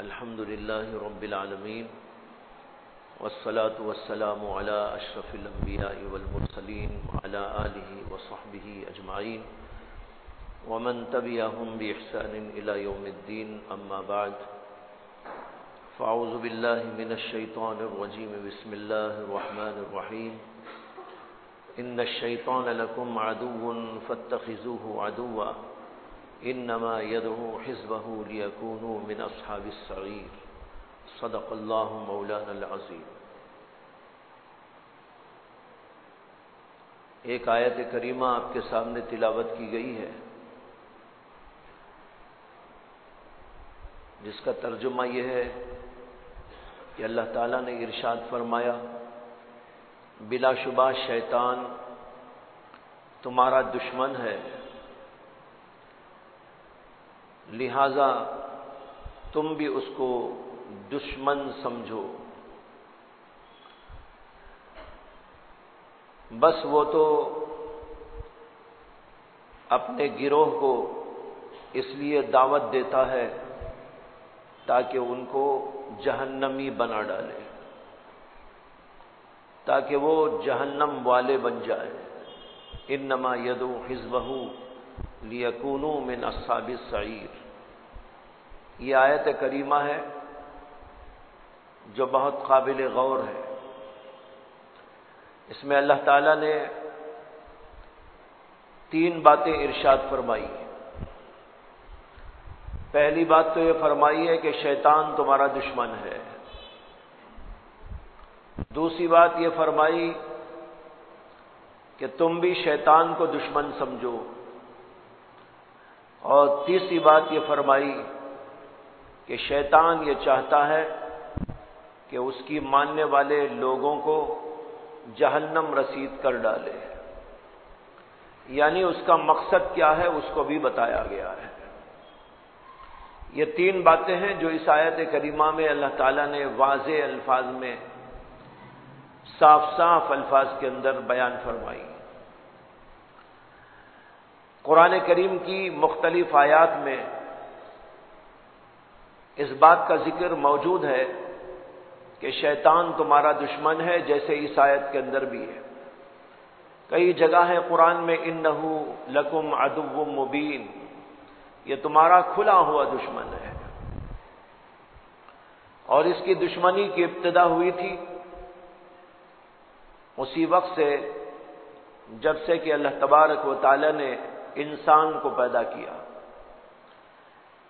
الحمد لله رب العالمين والصلاة والسلام على أشرف الأنبياء والمرسلين وعلى آله وصحبه أجمعين ومن تبعهم بإحسان إلى يوم الدين أما بعد فأعوذ بالله من الشيطان الرجيم بسم الله الرحمن الرحيم إن الشيطان لكم عدو فاتخذوه عدوا انما يدعو حزبه ليكونوا من اصحاب السعير صدق اللہ مولانا العظیم۔ ایک آیت کریمہ آپ کے سامنے تلاوت کی گئی ہے جس کا ترجمہ یہ ہے کہ اللہ تعالیٰ نے ارشاد فرمایا بلا شبہ شیطان تمہارا دشمن ہے، لہذا تم بھی اس کو دشمن سمجھو، بس وہ تو اپنے گروہ کو اس لیے دعوت دیتا ہے تاکہ ان کو جہنمی بنا ڈالے، تاکہ وہ جہنم والے بن جائے۔ انما یدعو حزبہ لیکونوا من اصحاب السعیر، یہ آیت کریمہ ہے جو بہت قابل غور ہے۔ اس میں اللہ تعالیٰ نے تین باتیں ارشاد فرمائی۔ پہلی بات تو یہ فرمائی ہے کہ شیطان تمہارا دشمن ہے۔ دوسری بات یہ فرمائی کہ تم بھی شیطان کو دشمن سمجھو، اور تیسری بات یہ فرمائی کہ شیطان یہ چاہتا ہے کہ اس کی ماننے والے لوگوں کو جہنم رسید کر ڈالے، یعنی اس کا مقصد کیا ہے اس کو بھی بتایا گیا ہے۔ یہ تین باتیں ہیں جو اس آیت کریمہ میں اللہ تعالیٰ نے واضح الفاظ میں صاف الفاظ کے اندر بیان فرمائی۔ قرآن کریم کی مختلف آیات میں اس بات کا ذکر موجود ہے کہ شیطان تمہارا دشمن ہے، جیسے اس آیت کے اندر بھی ہے۔ کئی جگہ ہے قرآن میں انہ لکم عدو مبین، یہ تمہارا کھلا ہوا دشمن ہے، اور اس کی دشمنی کی ابتدا ہوئی تھی اسی وقت سے جب سے کہ اللہ تبارک و تعالی نے انسان کو پیدا کیا،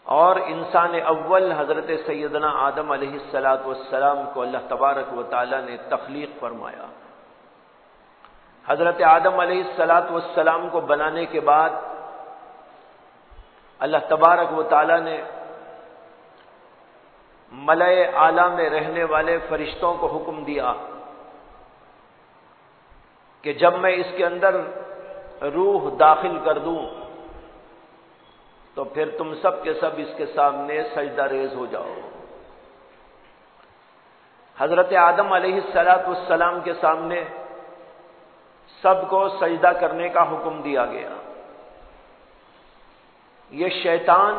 اور انسان اول حضرت سیدنا آدم علیہ السلام کو اللہ تبارک و تعالی نے تخلیق فرمایا۔ حضرت آدم علیہ السلام کو بنانے کے بعد اللہ تبارک و تعالی نے ملائے اعلیٰ میں رہنے والے فرشتوں کو حکم دیا کہ جب میں اس کے اندر روح داخل کر دوں تو پھر تم سب کے سب اس کے سامنے سجدہ ریز ہو جاؤ۔ حضرت آدم علیہ السلام کے سامنے سب کو سجدہ کرنے کا حکم دیا گیا۔ یہ شیطان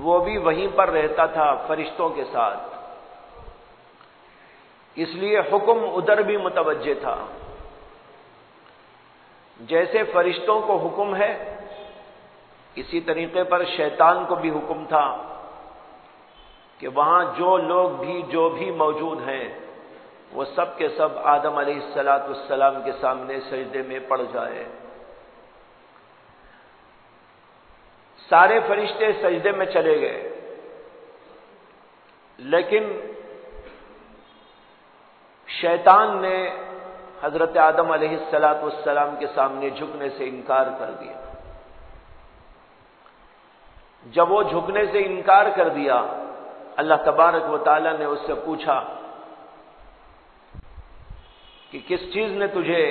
وہ بھی وہیں پر رہتا تھا فرشتوں کے ساتھ، اس لیے حکم ادھر بھی متوجہ تھا۔ جیسے فرشتوں کو حکم ہے اسی طریقے پر شیطان کو بھی حکم تھا کہ وہاں جو بھی موجود ہیں وہ سب کے سب آدم علیہ السلام کے سامنے سجدے میں پڑ جائے۔ سارے فرشتے سجدے میں چلے گئے، لیکن شیطان نے حضرت آدم علیہ السلام کے سامنے جھکنے سے انکار کر دیا۔ جب وہ جھکنے سے انکار کر دیا، اللہ تبارک و تعالی نے اس سے پوچھا کہ کس چیز نے تجھے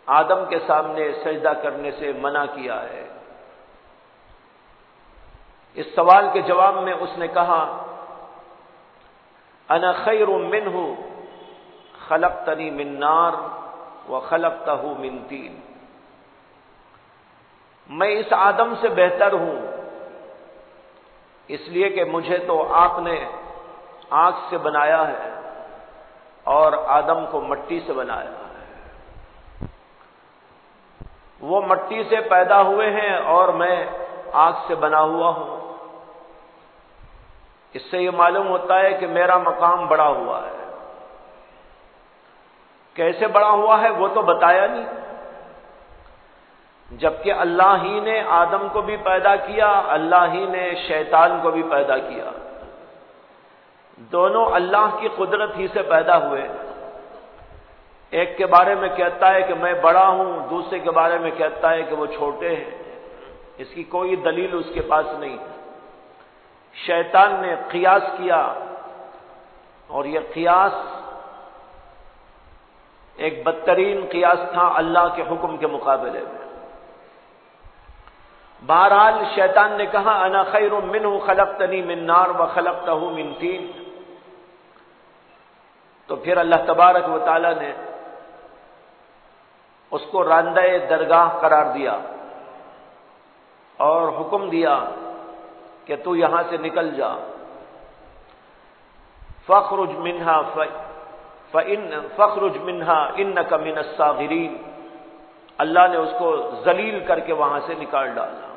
آدم کے سامنے سجدہ کرنے سے منع کیا ہے؟ اس سوال کے جواب میں اس نے کہا انا خیر منہ خلقتنی من نار وخلقتہ من طین، میں اس آدم سے بہتر ہوں اس لیے کہ مجھے تو آپ نے آگ سے بنایا ہے اور آدم کو مٹی سے بنایا ہے. وہ مٹی سے پیدا ہوئے ہیں اور میں آگ سے بنا ہوا ہوں. اس سے یہ معلوم ہوتا ہے کہ میرا مقام بڑا ہوا ہے. کیسے بڑا ہوا ہے وہ تو بتایا نہیں، جبکہ اللہ ہی نے آدم کو بھی پیدا کیا، اللہ ہی نے شیطان کو بھی پیدا کیا. دونوں اللہ کی قدرت ہی سے پیدا ہوئے. ایک کے بارے میں کہتا ہے کہ میں بڑا ہوں، دوسرے کے بارے میں کہتا ہے کہ وہ چھوٹے ہیں. اس کی کوئی دلیل اس کے پاس نہیں. شیطان نے قیاس کیا اور یہ قیاس ایک بدترین قیاس تھا اللہ کے حکم کے مقابلے میں. بہرحال شیطان نے کہا انا خیر منہ خلقتنی من نار وخلقتہ من طین. تو پھر اللہ تبارک و تعالی نے اس کو راندہ درگاہ قرار دیا اور حکم دیا کہ تو یہاں سے نکل جا. فاخرج منها انک من الصاغرین. اللہ نے اس کو ذلیل کر کے وہاں سے نکال ڈالا.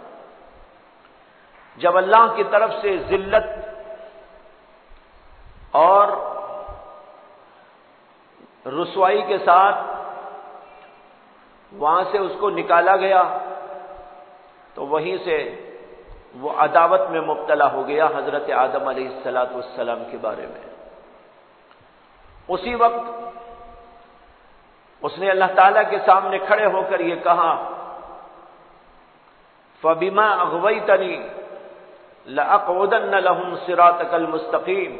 جب اللہ کی طرف سے ذلت اور رسوائی کے ساتھ وہاں سے اس کو نکالا گیا تو وہیں سے وہ عداوت میں مبتلا ہو گیا حضرت آدم علیہ السلام کے بارے میں. اسی وقت اس نے اللہ تعالیٰ کے سامنے کھڑے ہو کر یہ کہا فَبِمَا أَغْوَيْتَنِي لَأَقْعُدَنَّ لَهُمْ صِرَاطَكَ الْمُسْتَقِيمَ.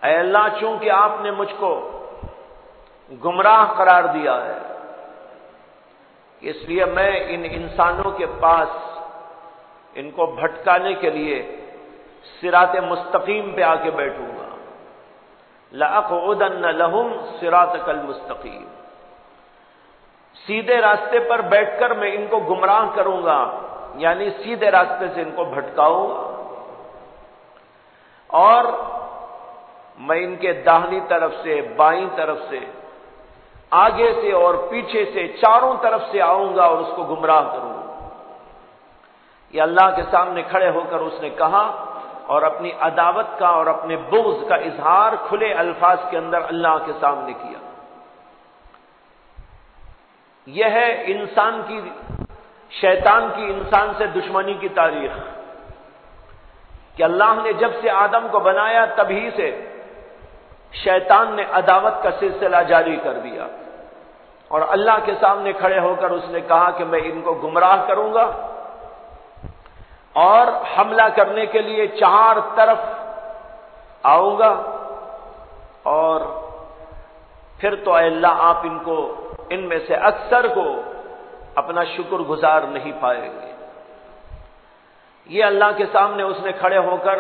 اے اللہ چونکہ آپ نے مجھ کو گمراہ قرار دیا ہے اس لیے میں ان انسانوں کے پاس ان کو بھٹکانے کے لیے صراط مستقیم پہ آ کے بیٹھوں گا. لَأَقْعُدَنَّ لَهُمْ صِرَاطَكَ الْمُسْتَقِيمَ. سیدھے راستے پر بیٹھ کر میں ان کو گمراہ کروں گا، یعنی سیدھے راستے سے ان کو بھٹکاؤں گا، اور میں ان کے داہنی طرف سے، بائیں طرف سے، آگے سے اور پیچھے سے، چاروں طرف سے آؤں گا اور اس کو گمراہ کروں گا. یہ اللہ کے سامنے کھڑے ہو کر اس نے کہا اور اپنی عداوت کا اور اپنے بغض کا اظہار کھلے الفاظ کے اندر اللہ کے سامنے کیا. یہ ہے شیطان کی انسان سے دشمنی کی تاریخ کہ اللہ نے جب سے آدم کو بنایا تبھی سے شیطان نے عداوت کا سلسلہ جاری کر دیا اور اللہ کے سامنے کھڑے ہو کر اس نے کہا کہ میں ان کو گمراہ کروں گا اور حملہ کرنے کے لیے چار طرف آؤں گا، اور پھر تو اے اللہ آپ ان میں سے اکثر کو اپنا شکر گزار نہیں پائیں گے. یہ اللہ کے سامنے اس نے کھڑے ہو کر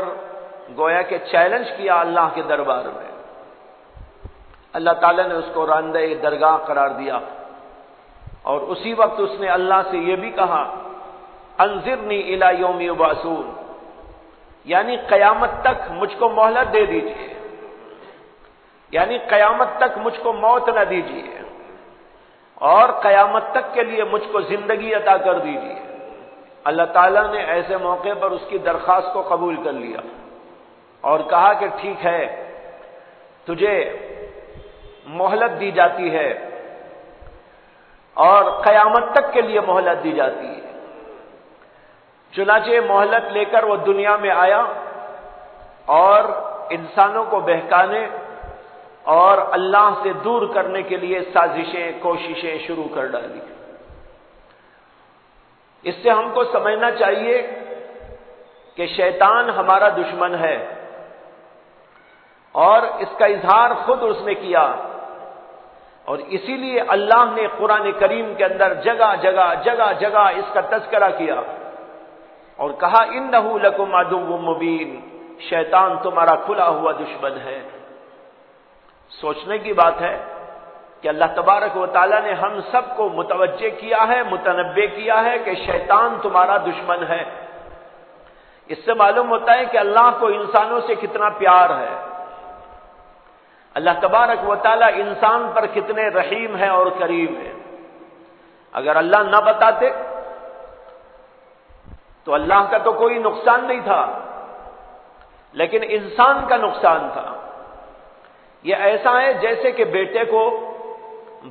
گویا کہ چیلنج کیا اللہ کے دربار میں. اللہ تعالیٰ نے اس کو راندہ درگاہ قرار دیا اور اسی وقت اس نے اللہ سے یہ بھی کہا انذرنی الی یوم یبعثون، یعنی قیامت تک مجھ کو مہلت دے دیجیے، یعنی قیامت تک مجھ کو موت نہ دیجیے اور قیامت تک کے لیے مجھ کو زندگی عطا کر دیجیے. اللہ تعالیٰ نے ایسے موقع پر اس کی درخواست کو قبول کر لیا اور کہا کہ ٹھیک ہے تجھے مہلت دی جاتی ہے اور قیامت تک کے لیے مہلت دی جاتی ہے. چنانچہ مہلت لے کر وہ دنیا میں آیا اور انسانوں کو بہکانے اور اللہ سے دور کرنے کے لیے سازشیں، کوششیں شروع کر ڈالی. اس سے ہم کو سمجھنا چاہیے کہ شیطان ہمارا دشمن ہے اور اس کا اظہار خود اس نے کیا، اور اسی لیے اللہ نے قرآن کریم کے اندر جگہ جگہ اس کا تذکرہ کیا اور کہا انہ لکم عدو مبین، شیطان تمہارا کھلا ہوا دشمن ہے. سوچنے کی بات ہے کہ اللہ تبارک و تعالیٰ نے ہم سب کو متوجہ کیا ہے، متنبہ کیا ہے کہ شیطان تمہارا دشمن ہے. اس سے معلوم ہوتا ہے کہ اللہ کو انسانوں سے کتنا پیار ہے، اللہ تبارک و تعالی انسان پر کتنے رحیم ہے اور کریم ہے۔ اگر اللہ نہ بتاتے تو اللہ کا تو کوئی نقصان نہیں تھا، لیکن انسان کا نقصان تھا۔ یہ ایسا ہے جیسے کہ بیٹے کو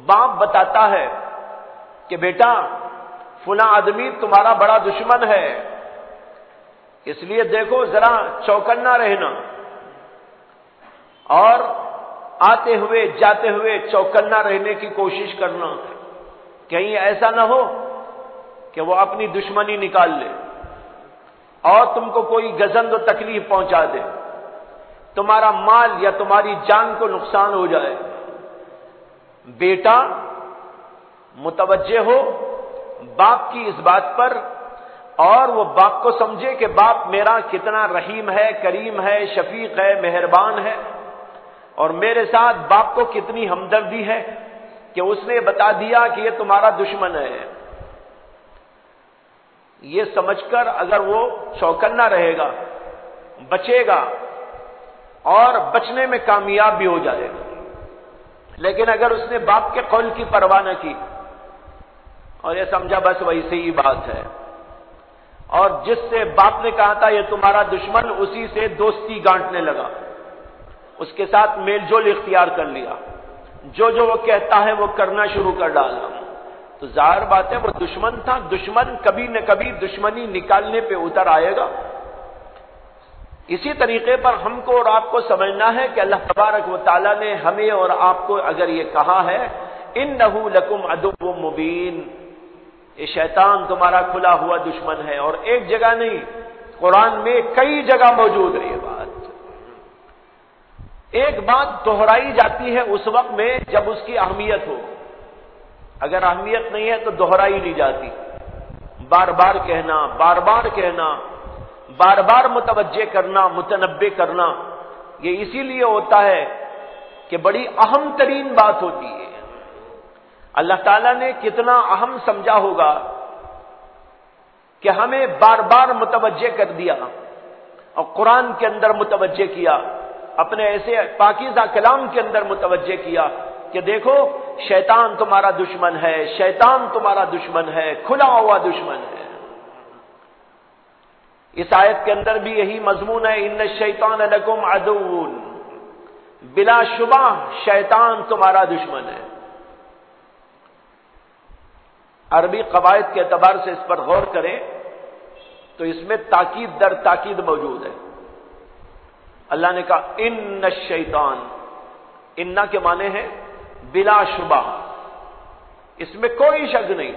باپ بتاتا ہے کہ بیٹا فلاں آدمی تمہارا بڑا دشمن ہے، اس لیے دیکھو ذرا چوکنا رہنا، اور آتے ہوئے جاتے ہوئے چوکنا رہنے کی کوشش کرنا، کہیں ایسا نہ ہو کہ وہ اپنی دشمنی نکال لے اور تم کو کوئی گزند و تکلیف پہنچا دے، تمہارا مال یا تمہاری جان کو نقصان ہو جائے۔ بیٹا متوجہ ہو باپ کی اس بات پر، اور وہ باپ کو سمجھے کہ باپ میرا کتنا رحیم ہے، کریم ہے، شفیق ہے، مہربان ہے، اور میرے ساتھ باپ کو کتنی ہمدردی ہے کہ اس نے بتا دیا کہ یہ تمہارا دشمن ہے۔ یہ سمجھ کر اگر وہ چوکنا رہے گا، بچے گا اور بچنے میں کامیاب بھی ہو جائے گا، لیکن اگر اس نے باپ کے قول کی پرواہ نہ کی اور یہ سمجھا بس ویسے ہی بات ہے، اور جس سے باپ نے کہا تھا یہ تمہارا دشمن، اسی سے دوستی گانٹنے لگا، اس کے ساتھ میل جول اختیار کر لیا، جو وہ کہتا ہے وہ کرنا شروع کر ڈالا، تو ظاہر بات ہے وہ دشمن تھا۔ دشمن کبھی نہ کبھی دشمنی نکالنے پہ اتر آئے گا۔ اسی طریقے پر ہم کو اور آپ کو سمجھنا ہے کہ اللہ تبارک و تعالیٰ نے ہمیں اور آپ کو اگر یہ کہا ہے اِنَّهُ لَكُمْ عَدُوٌّ مُبِينٌ، یہ شیطان تمہارا کھلا ہوا دشمن ہے، اور ایک جگہ نہیں، قرآن میں کئی جگہ موجود ہے یہ بات۔ ایک بات دہرائی جاتی ہے اس وقت میں جب اس کی اہمیت ہو، اگر اہمیت نہیں ہے تو دہرائی نہیں جاتی، بار بار کہنا، بار بار کہنا، بار بار متوجہ کرنا، متنبہ کرنا، یہ اسی لیے ہوتا ہے کہ بڑی اہم ترین بات ہوتی ہے۔ اللہ تعالیٰ نے کتنا اہم سمجھا ہوگا کہ ہمیں بار بار متوجہ کر دیا، اور قرآن کے اندر متوجہ کیا، اپنے ایسے پاکیزہ کلام کے اندر متوجہ کیا کہ دیکھو شیطان تمہارا دشمن ہے، شیطان تمہارا دشمن ہے، کھلا ہوا دشمن ہے۔ اس آیت کے اندر بھی یہی مضمون ہے، ان الشیطان لکم عدو، بلا شبہ شیطان تمہارا دشمن ہے۔ عربی قواعد کے اعتبار سے اس پر غور کریں تو اس میں تاکید در تاکید موجود ہے۔ اللہ نے کہا ان الشیطان، ان کے معنی ہے بلا شبہ، اس میں کوئی شک نہیں۔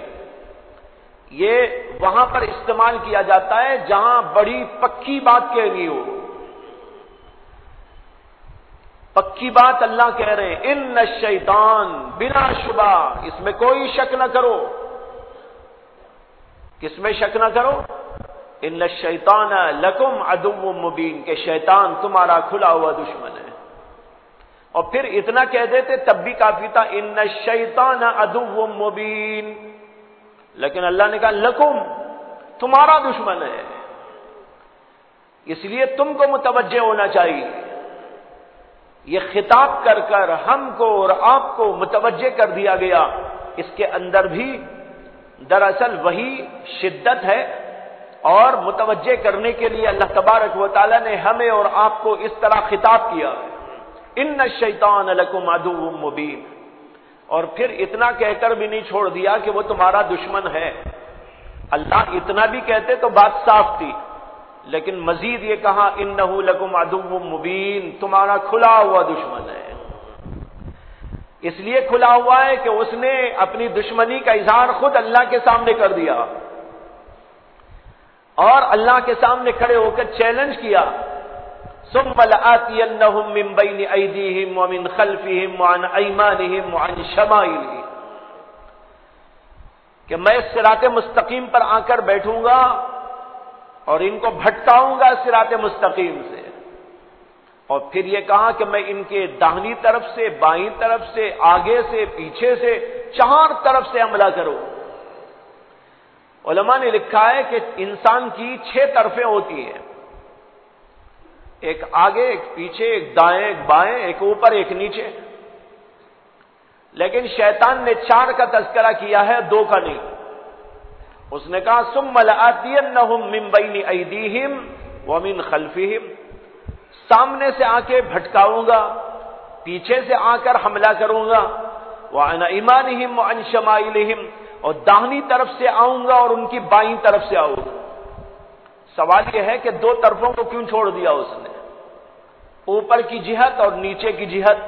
یہ وہاں پر استعمال کیا جاتا ہے جہاں بڑی پکی بات کہنی ہو، پکی بات اللہ کہہ رہے ہیں ان الشیطان بلا شبہ، اس میں کوئی شک نہ کرو۔ کس میں شک نہ کرو؟ ان الشیطان لکم عدو مبین، کہ شیطان تمہارا کھلا ہوا دشمن ہے۔ اور پھر اتنا کہہ دیتے تب بھی کافی تھا، ان الشیطان عدو مبین، لیکن اللہ نے کہا لکم، تمہارا دشمن ہے، اس لیے تم کو متوجہ ہونا چاہیے۔ یہ خطاب کر کر ہم کو اور آپ کو متوجہ کر دیا گیا، اس کے اندر بھی دراصل وہی شدت ہے، اور متوجہ کرنے کے لیے اللہ تبارک و تعالی نے ہمیں اور آپ کو اس طرح خطاب کیا، ان الشیطان لکم عدو مبین، اور پھر اتنا کہہ کر بھی نہیں چھوڑ دیا کہ وہ تمہارا دشمن ہے۔ اللہ اتنا بھی کہتے تو بات صاف تھی، لیکن مزید یہ کہا انہ لکم عدو مبین، تمہارا کھلا ہوا دشمن ہے۔ اس لیے کھلا ہوا ہے کہ اس نے اپنی دشمنی کا اظہار خود اللہ کے سامنے کر دیا، اور اللہ کے سامنے کھڑے ہو کر چیلنج کیا، ثم لآتینہم من بین ایدیہم ومن خلفہم وعن ایمانہم وعن شمائلہم، کہ میں صراط مستقیم پر آ کر بیٹھوں گا اور ان کو بھٹکاؤں گا صراط مستقیم سے، اور پھر یہ کہا کہ میں ان کے داہنی طرف سے، بائیں طرف سے، آگے سے، پیچھے سے، چار طرف سے حملہ کروں، علماء نے لکھا ہے کہ انسان کی 6 طرفیں ہوتی ہیں، ایک آگے، ایک پیچھے، ایک دائیں، ایک بائیں، ایک اوپر، ایک نیچے، لیکن شیطان نے 4 کا تذکرہ کیا ہے، 2 کا نہیں۔ اس نے کہا ثم لآتینہم من بین ایدیہم ومن خلفہم، سامنے سے آ کے بھٹکاؤں گا، پیچھے سے آ کر حملہ کروں گا، وعن ایمانہم وعن شمائلہم، اور داہنی طرف سے آؤں گا اور ان کی بائیں طرف سے آؤں گا۔ سوال یہ ہے کہ 2 طرفوں کو کیوں چھوڑ دیا اس نے، اوپر کی جہت اور نیچے کی جہت؟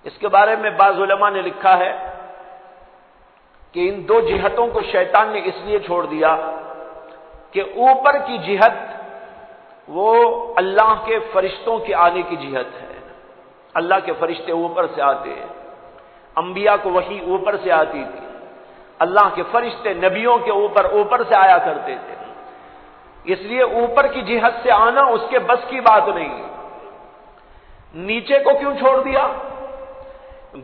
اس کے بارے میں بعض علماء نے لکھا ہے کہ ان 2 جہتوں کو شیطان نے اس لیے چھوڑ دیا کہ اوپر کی جہت وہ اللہ کے فرشتوں کے آنے کی جہت ہے، اللہ کے فرشتے اوپر سے آتے ہیں، انبیاء کو وحی اوپر سے آتی تھی، اللہ کے فرشتے نبیوں کے اوپر سے آیا کرتے تھے، اس لیے اوپر کی جہت سے آنا اس کے بس کی بات نہیں۔ نیچے کو کیوں چھوڑ دیا؟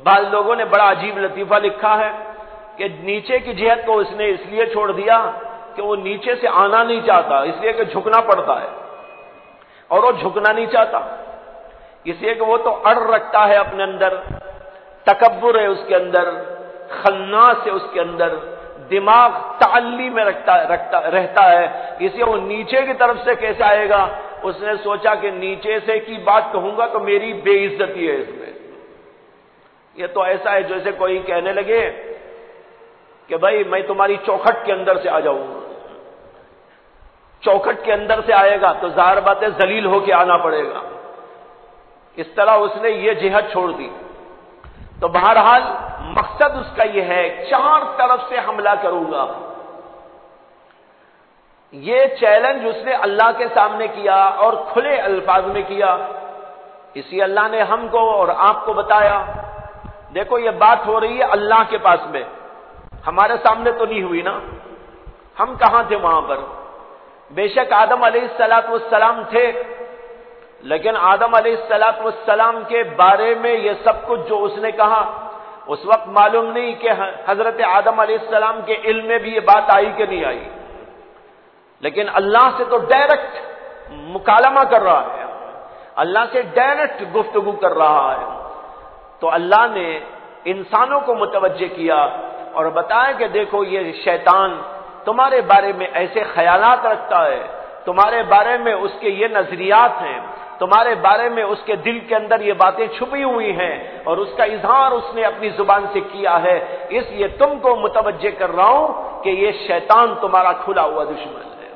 بعض لوگوں نے بڑا عجیب لطیفہ لکھا ہے کہ نیچے کی جہت کو اس نے اس لیے چھوڑ دیا کہ وہ نیچے سے آنا نہیں چاہتا، اس لیے کہ جھکنا پڑتا ہے، اور وہ جھکنا نہیں چاہتا اس لیے کہ وہ تو اڑ رکھتا ہے اپنے اندر، تکبر ہے اس کے اندر، خناس ہے اس کے اندر، دماغ تعلی میں رہتا ہے، اس لیے وہ نیچے کی طرف سے کیسے آئے گا؟ اس نے سوچا کہ نیچے سے کی بات کہوں گا تو میری بے عزتی ہے اس میں۔ یہ تو ایسا ہے جیسے کوئی کہنے لگے کہ بھائی میں تمہاری چوکھٹ کے اندر سے آ جاؤں گا، چوکھٹ کے اندر سے آئے گا تو ظاہر بات ہے ذلیل ہو کے آنا پڑے گا۔ اس طرح اس نے یہ جہت چھوڑ دی۔ تو بہرحال مقصد اس کا یہ ہے 4 طرف سے حملہ کروں گا۔ یہ چیلنج اس نے اللہ کے سامنے کیا اور کھلے الفاظ میں کیا، اسی اللہ نے ہم کو اور آپ کو بتایا۔ دیکھو یہ بات ہو رہی ہے اللہ کے پاس میں، ہمارے سامنے تو نہیں ہوئی نا، ہم کہاں تھے وہاں پر؟ بے شک آدم علیہ السلام تھے، لیکن آدم علیہ السلام کے بارے میں یہ سب کچھ جو اس نے کہا، اس وقت معلوم نہیں کہ حضرت آدم علیہ السلام کے علم میں بھی یہ بات آئی کہ نہیں آئی، لیکن اللہ سے تو ڈائریکٹ مکالمہ کر رہا ہے، اللہ سے ڈائریکٹ گفتگو کر رہا ہے۔ تو اللہ نے انسانوں کو متوجہ کیا اور بتایا کہ دیکھو یہ شیطان تمہارے بارے میں ایسے خیالات رکھتا ہے، تمہارے بارے میں اس کے یہ نظریات ہیں، تمہارے بارے میں اس کے دل کے اندر یہ باتیں چھپی ہوئی ہیں، اور اس کا اظہار اس نے اپنی زبان سے کیا ہے، اس لیے تم کو متوجہ کر رہا ہوں کہ یہ شیطان تمہارا کھلا ہوا دشمن ہے۔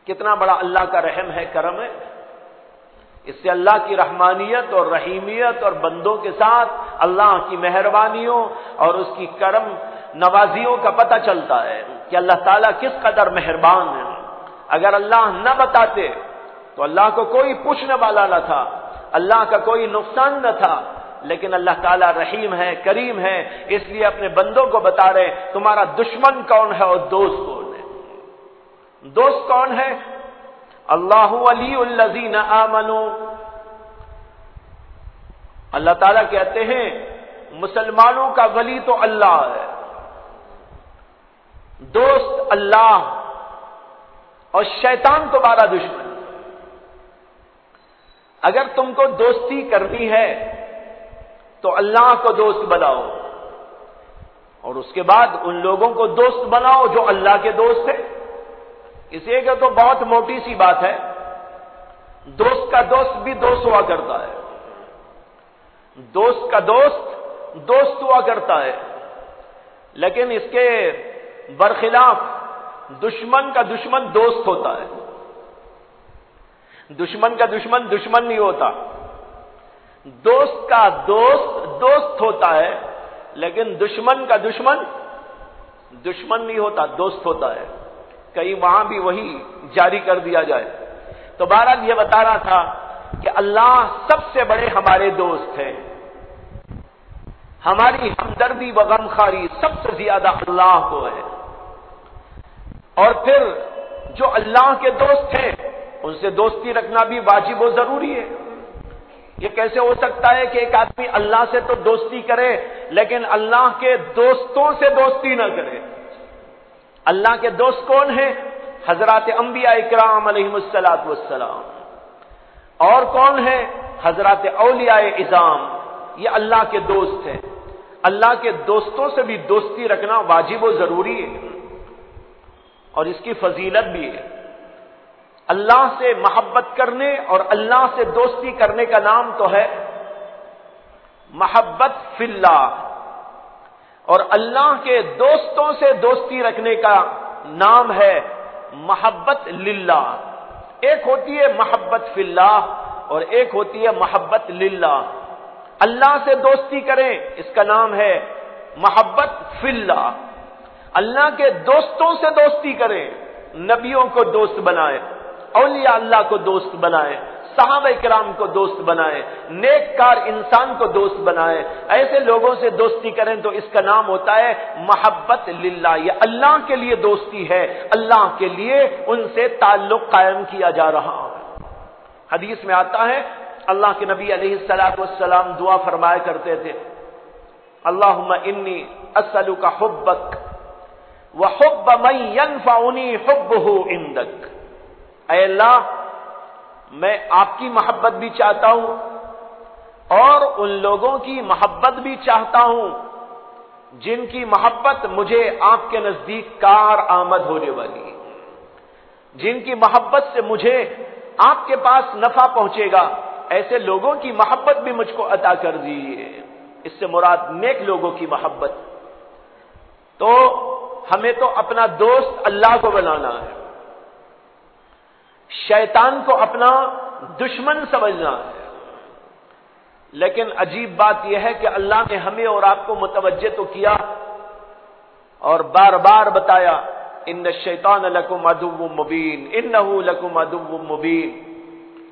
کتنا بڑا اللہ کا رحم ہے، کرم ہے۔ اس سے اللہ کی رحمانیت اور رحیمیت اور بندوں کے ساتھ اللہ کی مہربانیوں اور اس کی کرم نوازیوں کا پتہ چلتا ہے کہ اللہ تعالیٰ کس قدر مہربان ہے۔ اگر اللہ نہ بتاتے تو اللہ کو کوئی پوچھنے والا نہ تھا، اللہ کا کوئی نقصان نہ تھا، لیکن اللہ تعالیٰ رحیم ہے، کریم ہے، اس لیے اپنے بندوں کو بتا رہے تمہارا دشمن کون ہے اور دوست کون ہے۔ دوست کون ہے؟ اللہ ولی الذین آمنوا، اللہ تعالیٰ کہتے ہیں مسلمانوں کا ولی تو اللہ ہے، دوست اللہ، اور شیطان تمہارا دشمن۔ اگر تم کو دوستی کرنی ہے تو اللہ کو دوست بناؤ، اور اس کے بعد ان لوگوں کو دوست بناؤ جو اللہ کے دوست ہیں۔ اس لیے کہ تو بہت موٹی سی بات ہے، دوست کا دوست بھی دوست ہوا کرتا ہے، دوست کا دوست دوست ہوا کرتا ہے، لیکن اس کے برخلاف دشمن کا دشمن دوست ہوتا ہے۔ دشمن کا دشمن دشمن نہیں ہوتا، دوست کا دوست دوست ہوتا ہے، لیکن دشمن کا دشمن دشمن نہیں ہوتا، دوست ہوتا ہے۔ کہیں وہاں بھی وہی جاری کر دیا جائے۔ تو بہرحال یہ بتا رہا تھا کہ اللہ سب سے بڑے ہمارے دوست ہیں، ہماری ہمدردی و غمخواری سب سے زیادہ اللہ کو ہے، اور پھر جو اللہ کے دوست ہیں ان سے دوستی رکھنا بھی واجب و ضروری ہے۔ یہ کیسے ہو سکتا ہے کہ ایک آدمی اللہ سے تو دوستی کرے لیکن اللہ کے دوستوں سے دوستی نہ کرے۔ اللہ کے دوست کون ہیں؟ حضرات انبیاء اکرام علیہم الصلاۃ والسلام۔ اور کون ہیں؟ حضرات اولیاء اعظام۔ یہ اللہ کے دوست ہیں۔ اللہ کے دوستوں سے بھی دوستی رکھنا واجب و ضروری ہے، اور اس کی فضیلت بھی ہے۔ اللہ سے محبت کرنے اور اللہ سے دوستی کرنے کا نام تو ہے محبت فی اللہ، اور اللہ کے دوستوں سے دوستی رکھنے کا نام ہے محبت للہ۔ ایک ہوتی ہے محبت فی اللہ اور ایک ہوتی ہے محبت للہ۔ اللہ سے دوستی کریں، اس کا نام ہے محبت فی اللہ۔ اللہ کے دوستوں سے دوستی کریں، نبیوں کو دوست بنائیں، اولیاء اللہ کو دوست بنائیں، صحابہ کرام کو دوست بنائیں، نیک کار انسان کو دوست بنائیں، ایسے لوگوں سے دوستی کریں تو اس کا نام ہوتا ہے محبت للہ۔ یہ اللہ کے لیے دوستی ہے، اللہ کے لیے ان سے تعلق قائم کیا جا رہا ہے۔ حدیث میں آتا ہے اللہ کے نبی علیہ الصلوۃ والسلام دعا فرمایا کرتے تھے، اللہم انی اسألک حبک وحب من ینفعنی حبہ عندک۔ اے اللہ، میں آپ کی محبت بھی چاہتا ہوں اور ان لوگوں کی محبت بھی چاہتا ہوں جن کی محبت مجھے آپ کے نزدیک کار آمد ہونے والی ہے، جن کی محبت سے مجھے آپ کے پاس نفع پہنچے گا، ایسے لوگوں کی محبت بھی مجھ کو عطا کر دیجیے۔ اس سے مراد نیک لوگوں کی محبت۔ تو ہمیں تو اپنا دوست اللہ کو بنانا ہے، شیطان کو اپنا دشمن سمجھنا ہے۔ لیکن عجیب بات یہ ہے کہ اللہ نے ہمیں اور آپ کو متوجہ تو کیا اور بار بار بتایا، ان الشیطان لکم عدو مبین، انہ لکم عدو مبین،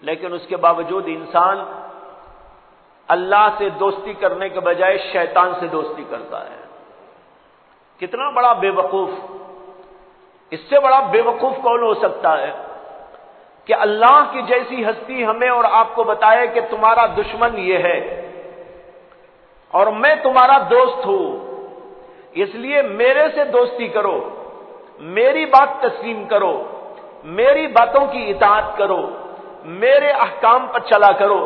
لیکن اس کے باوجود انسان اللہ سے دوستی کرنے کے بجائے شیطان سے دوستی کرتا ہے۔ کتنا بڑا بے وقوف! اس سے بڑا بے وقوف کون ہو سکتا ہے کہ اللہ کی جیسی ہستی ہمیں اور آپ کو بتائے کہ تمہارا دشمن یہ ہے اور میں تمہارا دوست ہوں، اس لیے میرے سے دوستی کرو، میری بات تسلیم کرو، میری باتوں کی اطاعت کرو، میرے احکام پر چلا کرو،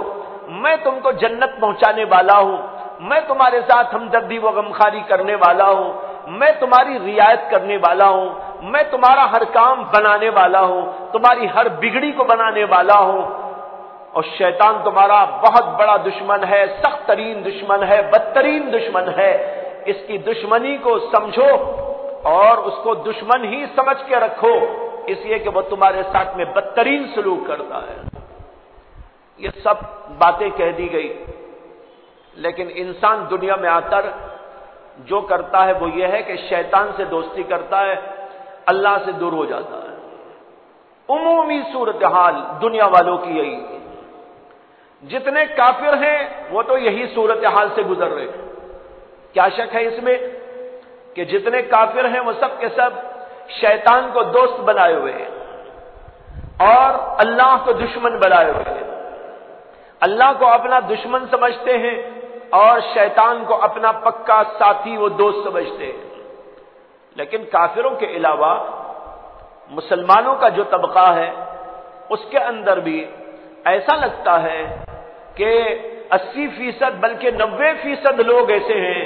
میں تم کو جنت پہنچانے والا ہوں، میں تمہارے ساتھ ہمدردی و غمخواری کرنے والا ہوں، میں تمہاری رعایت کرنے والا ہوں، میں تمہارا ہر کام بنانے والا ہوں، تمہاری ہر بگڑی کو بنانے والا ہوں۔ اور شیطان تمہارا بہت بڑا دشمن ہے، سخت ترین دشمن ہے، بدترین دشمن ہے۔ اس کی دشمنی کو سمجھو اور اس کو دشمن ہی سمجھ کے رکھو، اس لیے کہ وہ تمہارے ساتھ میں بدترین سلوک کرتا ہے۔ یہ سب باتیں کہہ دی گئی، لیکن انسان دنیا میں آ کر جو کرتا ہے وہ یہ ہے کہ شیطان سے دوستی کرتا ہے، اللہ سے دور ہو جاتا ہے۔ عمومی صورتحال دنیا والوں کی یہی ہے۔ جتنے کافر ہیں وہ تو یہی صورتحال سے گزر رہے ہیں۔ کیا شک ہے اس میں کہ جتنے کافر ہیں وہ سب کے سب شیطان کو دوست بنائے ہوئے ہیں اور اللہ کو دشمن بنائے ہوئے ہیں۔ اللہ کو اپنا دشمن سمجھتے ہیں اور شیطان کو اپنا پکا ساتھی و دوست سمجھتے ہیں۔ لیکن کافروں کے علاوہ مسلمانوں کا جو طبقہ ہے اس کے اندر بھی ایسا لگتا ہے کہ 80% بلکہ 90% لوگ ایسے ہیں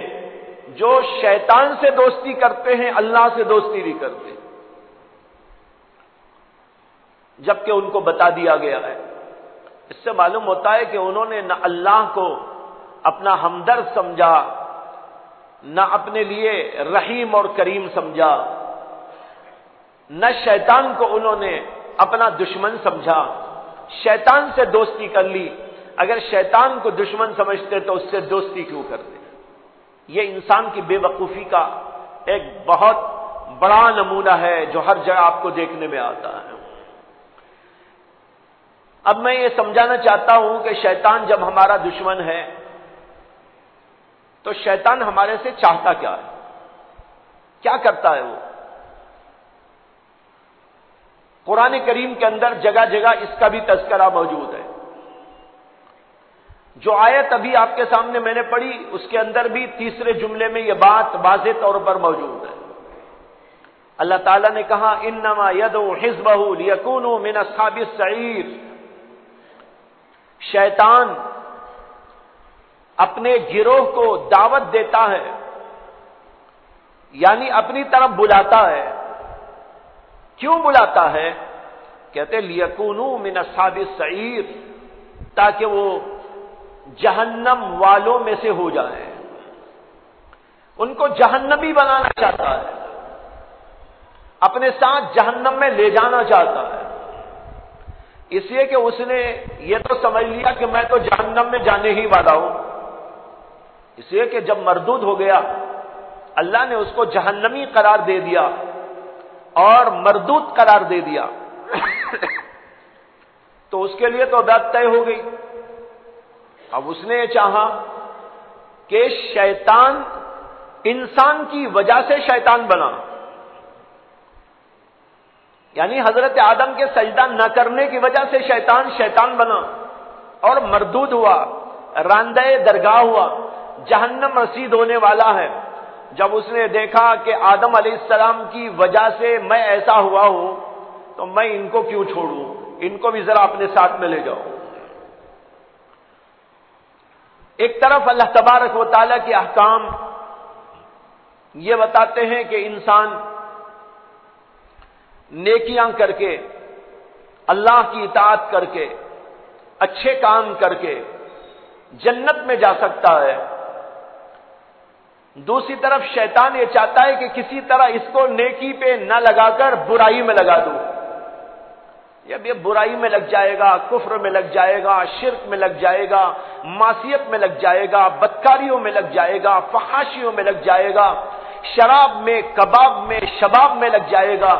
جو شیطان سے دوستی کرتے ہیں، اللہ سے دوستی نہیں کرتے، جبکہ ان کو بتا دیا گیا ہے۔ اس سے معلوم ہوتا ہے کہ انہوں نے نہ اللہ کو اپنا ہمدرد سمجھا، نہ اپنے لیے رحیم اور کریم سمجھا، نہ شیطان کو انہوں نے اپنا دشمن سمجھا، شیطان سے دوستی کر لی۔ اگر شیطان کو دشمن سمجھتے تو اس سے دوستی کیوں کرتے؟ یہ انسان کی بے وقوفی کا ایک بہت بڑا نمونہ ہے جو ہر جگہ آپ کو دیکھنے میں آتا ہے۔ اب میں یہ سمجھانا چاہتا ہوں کہ شیطان جب ہمارا دشمن ہے تو شیطان ہمارے سے چاہتا کیا ہے، کیا کرتا ہے وہ؟ قرآن کریم کے اندر جگہ جگہ اس کا بھی تذکرہ موجود ہے۔ جو آیت ابھی آپ کے سامنے میں نے پڑھی اس کے اندر بھی تیسرے جملے میں یہ بات واضح طور پر موجود ہے۔ اللہ تعالیٰ نے کہا انما یدعو حزبہ لیکونوا من اصحاب السعیر، شیطان اپنے گروہ کو دعوت دیتا ہے، یعنی اپنی طرف بلاتا ہے۔ کیوں بلاتا ہے؟ کہتے لیکونوا من اصحاب السعیر، تاکہ وہ جہنم والوں میں سے ہو جائیں، ان کو جہنمی بنانا چاہتا ہے، اپنے ساتھ جہنم میں لے جانا چاہتا ہے، اس لیے کہ اس نے یہ تو سمجھ لیا کہ میں تو جہنم میں جانے ہی والا ہوں، اس لیے کہ جب مردود ہو گیا اللہ نے اس کو جہنمی قرار دے دیا اور مردود قرار دے دیا تو اس کے لیے تو بات طے ہو گئی۔ اب اس نے یہ چاہا کہ شیطان انسان کی وجہ سے شیطان بنا، یعنی حضرت آدم کے سجدہ نہ کرنے کی وجہ سے شیطان بنا اور مردود ہوا، راندہ درگاہ ہوا، جہنم رسید ہونے والا ہے۔ جب اس نے دیکھا کہ آدم علیہ السلام کی وجہ سے میں ایسا ہوا ہوں تو میں ان کو کیوں چھوڑوں، ان کو بھی ذرا اپنے ساتھ میں لے جاؤ۔ ایک طرف اللہ تبارک و تعالیٰ کے احکام یہ بتاتے ہیں کہ انسان نیکیاں کر کے، اللہ کی اطاعت کر کے، اچھے کام کر کے جنت میں جا سکتا ہے۔ دوسری طرف شیطان یہ چاہتا ہے کہ کسی طرح اس کو نیکی پہ نہ لگا کر برائی میں لگا دوں، جب یہ برائی میں لگ جائے گا، کفر میں لگ جائے گا، شرک میں لگ جائے گا، معصیت میں لگ جائے گا، بدکاریوں میں لگ جائے گا، فحاشیوں میں لگ جائے گا، شراب میں، کباب میں، شباب میں لگ جائے گا،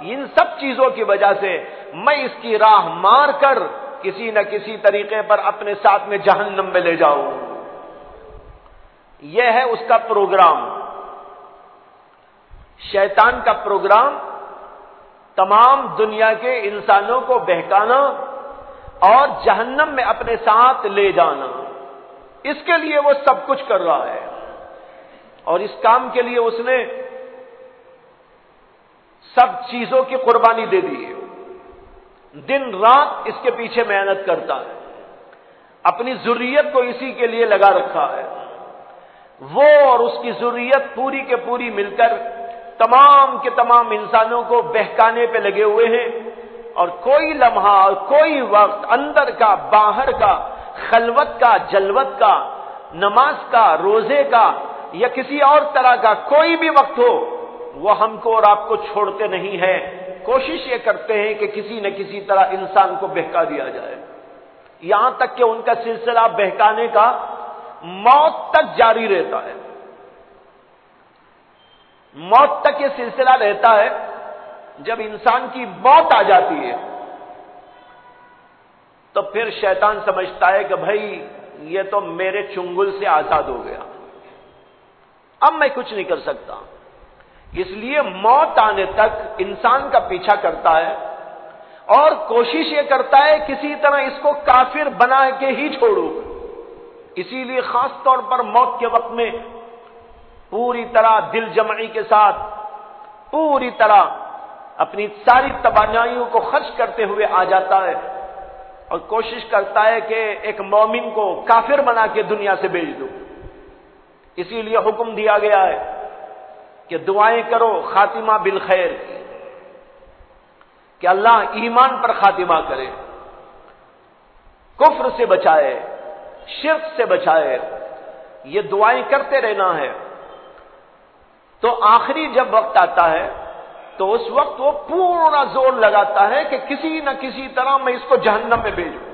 ان سب چیزوں کی وجہ سے میں اس کی راہ مار کر کسی نہ کسی طریقے پر اپنے ساتھ میں جہنم میں لے جاؤں۔ یہ ہے اس کا پروگرام۔ شیطان کا پروگرام تمام دنیا کے انسانوں کو بہکانا اور جہنم میں اپنے ساتھ لے جانا، اس کے لیے وہ سب کچھ کر رہا ہے، اور اس کام کے لیے اس نے سب چیزوں کی قربانی دے دی ہے، دن رات اس کے پیچھے محنت کرتا ہے، اپنی ذریت کو اسی کے لیے لگا رکھا ہے۔ وہ اور اس کی ذریت پوری کے پوری مل کر تمام کے تمام انسانوں کو بہکانے پہ لگے ہوئے ہیں، اور کوئی لمحہ اور کوئی وقت اندر کا، باہر کا، خلوت کا، جلوت کا، نماز کا، روزے کا یا کسی اور طرح کا کوئی بھی وقت ہو، وہ ہم کو اور آپ کو چھوڑتے نہیں ہیں، کوشش یہ کرتے ہیں کہ کسی نہ کسی طرح انسان کو بہکا دیا جائے، یہاں تک کہ ان کا سلسلہ بہکانے کا موت تک جاری رہتا ہے۔ موت تک یہ سلسلہ رہتا ہے۔ جب انسان کی موت آ جاتی ہے تو پھر شیطان سمجھتا ہے کہ بھائی یہ تو میرے چنگل سے آزاد ہو گیا، اب میں کچھ نہیں کر سکتا، اس لیے موت آنے تک انسان کا پیچھا کرتا ہے اور کوشش یہ کرتا ہے کسی طرح اس کو کافر بنا کے ہی چھوڑو۔ اسی لیے خاص طور پر موت کے وقت میں پوری طرح دل جمعی کے ساتھ، پوری طرح اپنی ساری توانائیوں کو خرچ کرتے ہوئے آ جاتا ہے اور کوشش کرتا ہے کہ ایک مومن کو کافر بنا کے دنیا سے بھیج دو۔ اسی لیے حکم دیا گیا ہے کہ دعائیں کرو خاتمہ بالخیر کی، کہ اللہ ایمان پر خاتمہ کرے، کفر سے بچائے، شرک سے بچائے، یہ دعائیں کرتے رہنا ہے۔ تو آخری جب وقت آتا ہے تو اس وقت وہ پورا زور لگاتا ہے کہ کسی نہ کسی طرح میں اس کو جہنم میں بھیجوں۔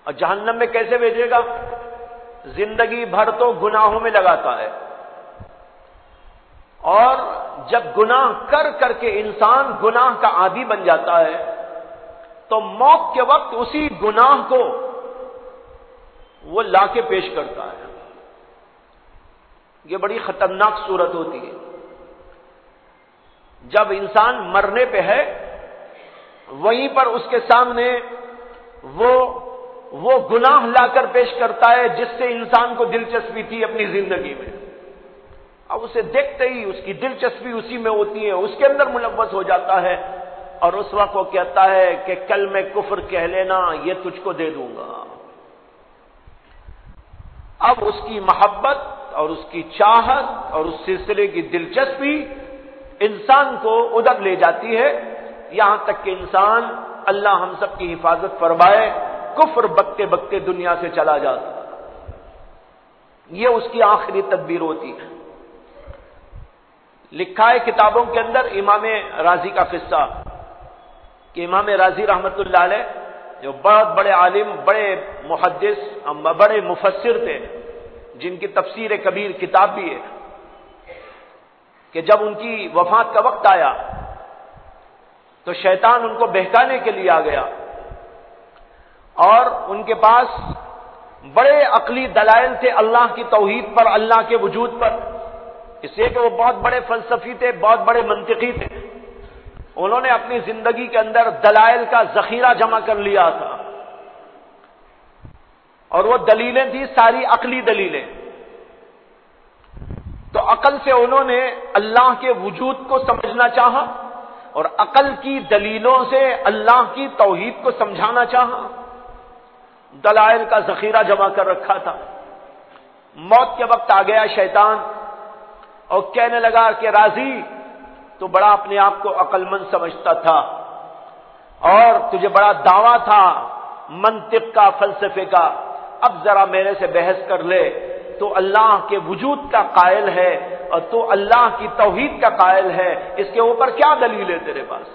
اور جہنم میں کیسے بھیجے گا؟ زندگی بھر تو گناہوں میں لگاتا ہے، اور جب گناہ کر کر کے انسان گناہ کا عادی بن جاتا ہے تو موت کے وقت اسی گناہ کو وہ لا کے پیش کرتا ہے۔ یہ بڑی خطرناک صورت ہوتی ہے جب انسان مرنے پہ ہے، وہیں پر اس کے سامنے وہ وہ گناہ لا کر پیش کرتا ہے جس سے انسان کو دلچسپی تھی اپنی زندگی میں، اب اسے دیکھتے ہی اس کی دلچسپی اسی میں ہوتی ہے، اس کے اندر ملوث ہو جاتا ہے، اور اس وقت وہ کہتا ہے کہ کل میں کفر کہہ لینا، یہ تجھ کو دے دوں گا۔ اب اس کی محبت اور اس کی چاہت اور اس سلسلے کی دلچسپی انسان کو ادھر لے جاتی ہے، یہاں تک کہ انسان، اللہ ہم سب کی حفاظت فرمائے، کفر بکتے بکتے دنیا سے چلا جاتا ہے۔ یہ اس کی آخری تدبیر ہوتی ہے۔ لکھا ہے کتابوں کے اندر امام رازی کا قصہ کہ امام رازی رحمت اللہ علیہ جو بہت بڑے عالم، بڑے محدث، بڑے مفسر تھے، جن کی تفسیر کبیر کتاب بھی ہے، کہ جب ان کی وفات کا وقت آیا تو شیطان ان کو بہکانے کے لیے آ گیا، اور ان کے پاس بڑے عقلی دلائل تھے اللہ کی توحید پر، اللہ کے وجود پر، اس لیے کہ وہ بہت بڑے فلسفی تھے، بہت بڑے منطقی تھے۔ انہوں نے اپنی زندگی کے اندر دلائل کا ذخیرہ جمع کر لیا تھا، اور وہ دلیلیں تھیں ساری عقلی دلیلیں۔ تو عقل سے انہوں نے اللہ کے وجود کو سمجھنا چاہا، اور عقل کی دلیلوں سے اللہ کی توحید کو سمجھانا چاہا، دلائل کا ذخیرہ جمع کر رکھا تھا۔ موت کے وقت آ گیا شیطان اور کہنے لگا کہ راضی، تو بڑا اپنے آپ کو عقل مند سمجھتا تھا، اور تجھے بڑا دعویٰ تھا منطق کا، فلسفے کا، اب ذرا میرے سے بحث کر لے، تو اللہ کے وجود کا قائل ہے اور تو اللہ کی توحید کا قائل ہے، اس کے اوپر کیا دلیل ہے تیرے پاس؟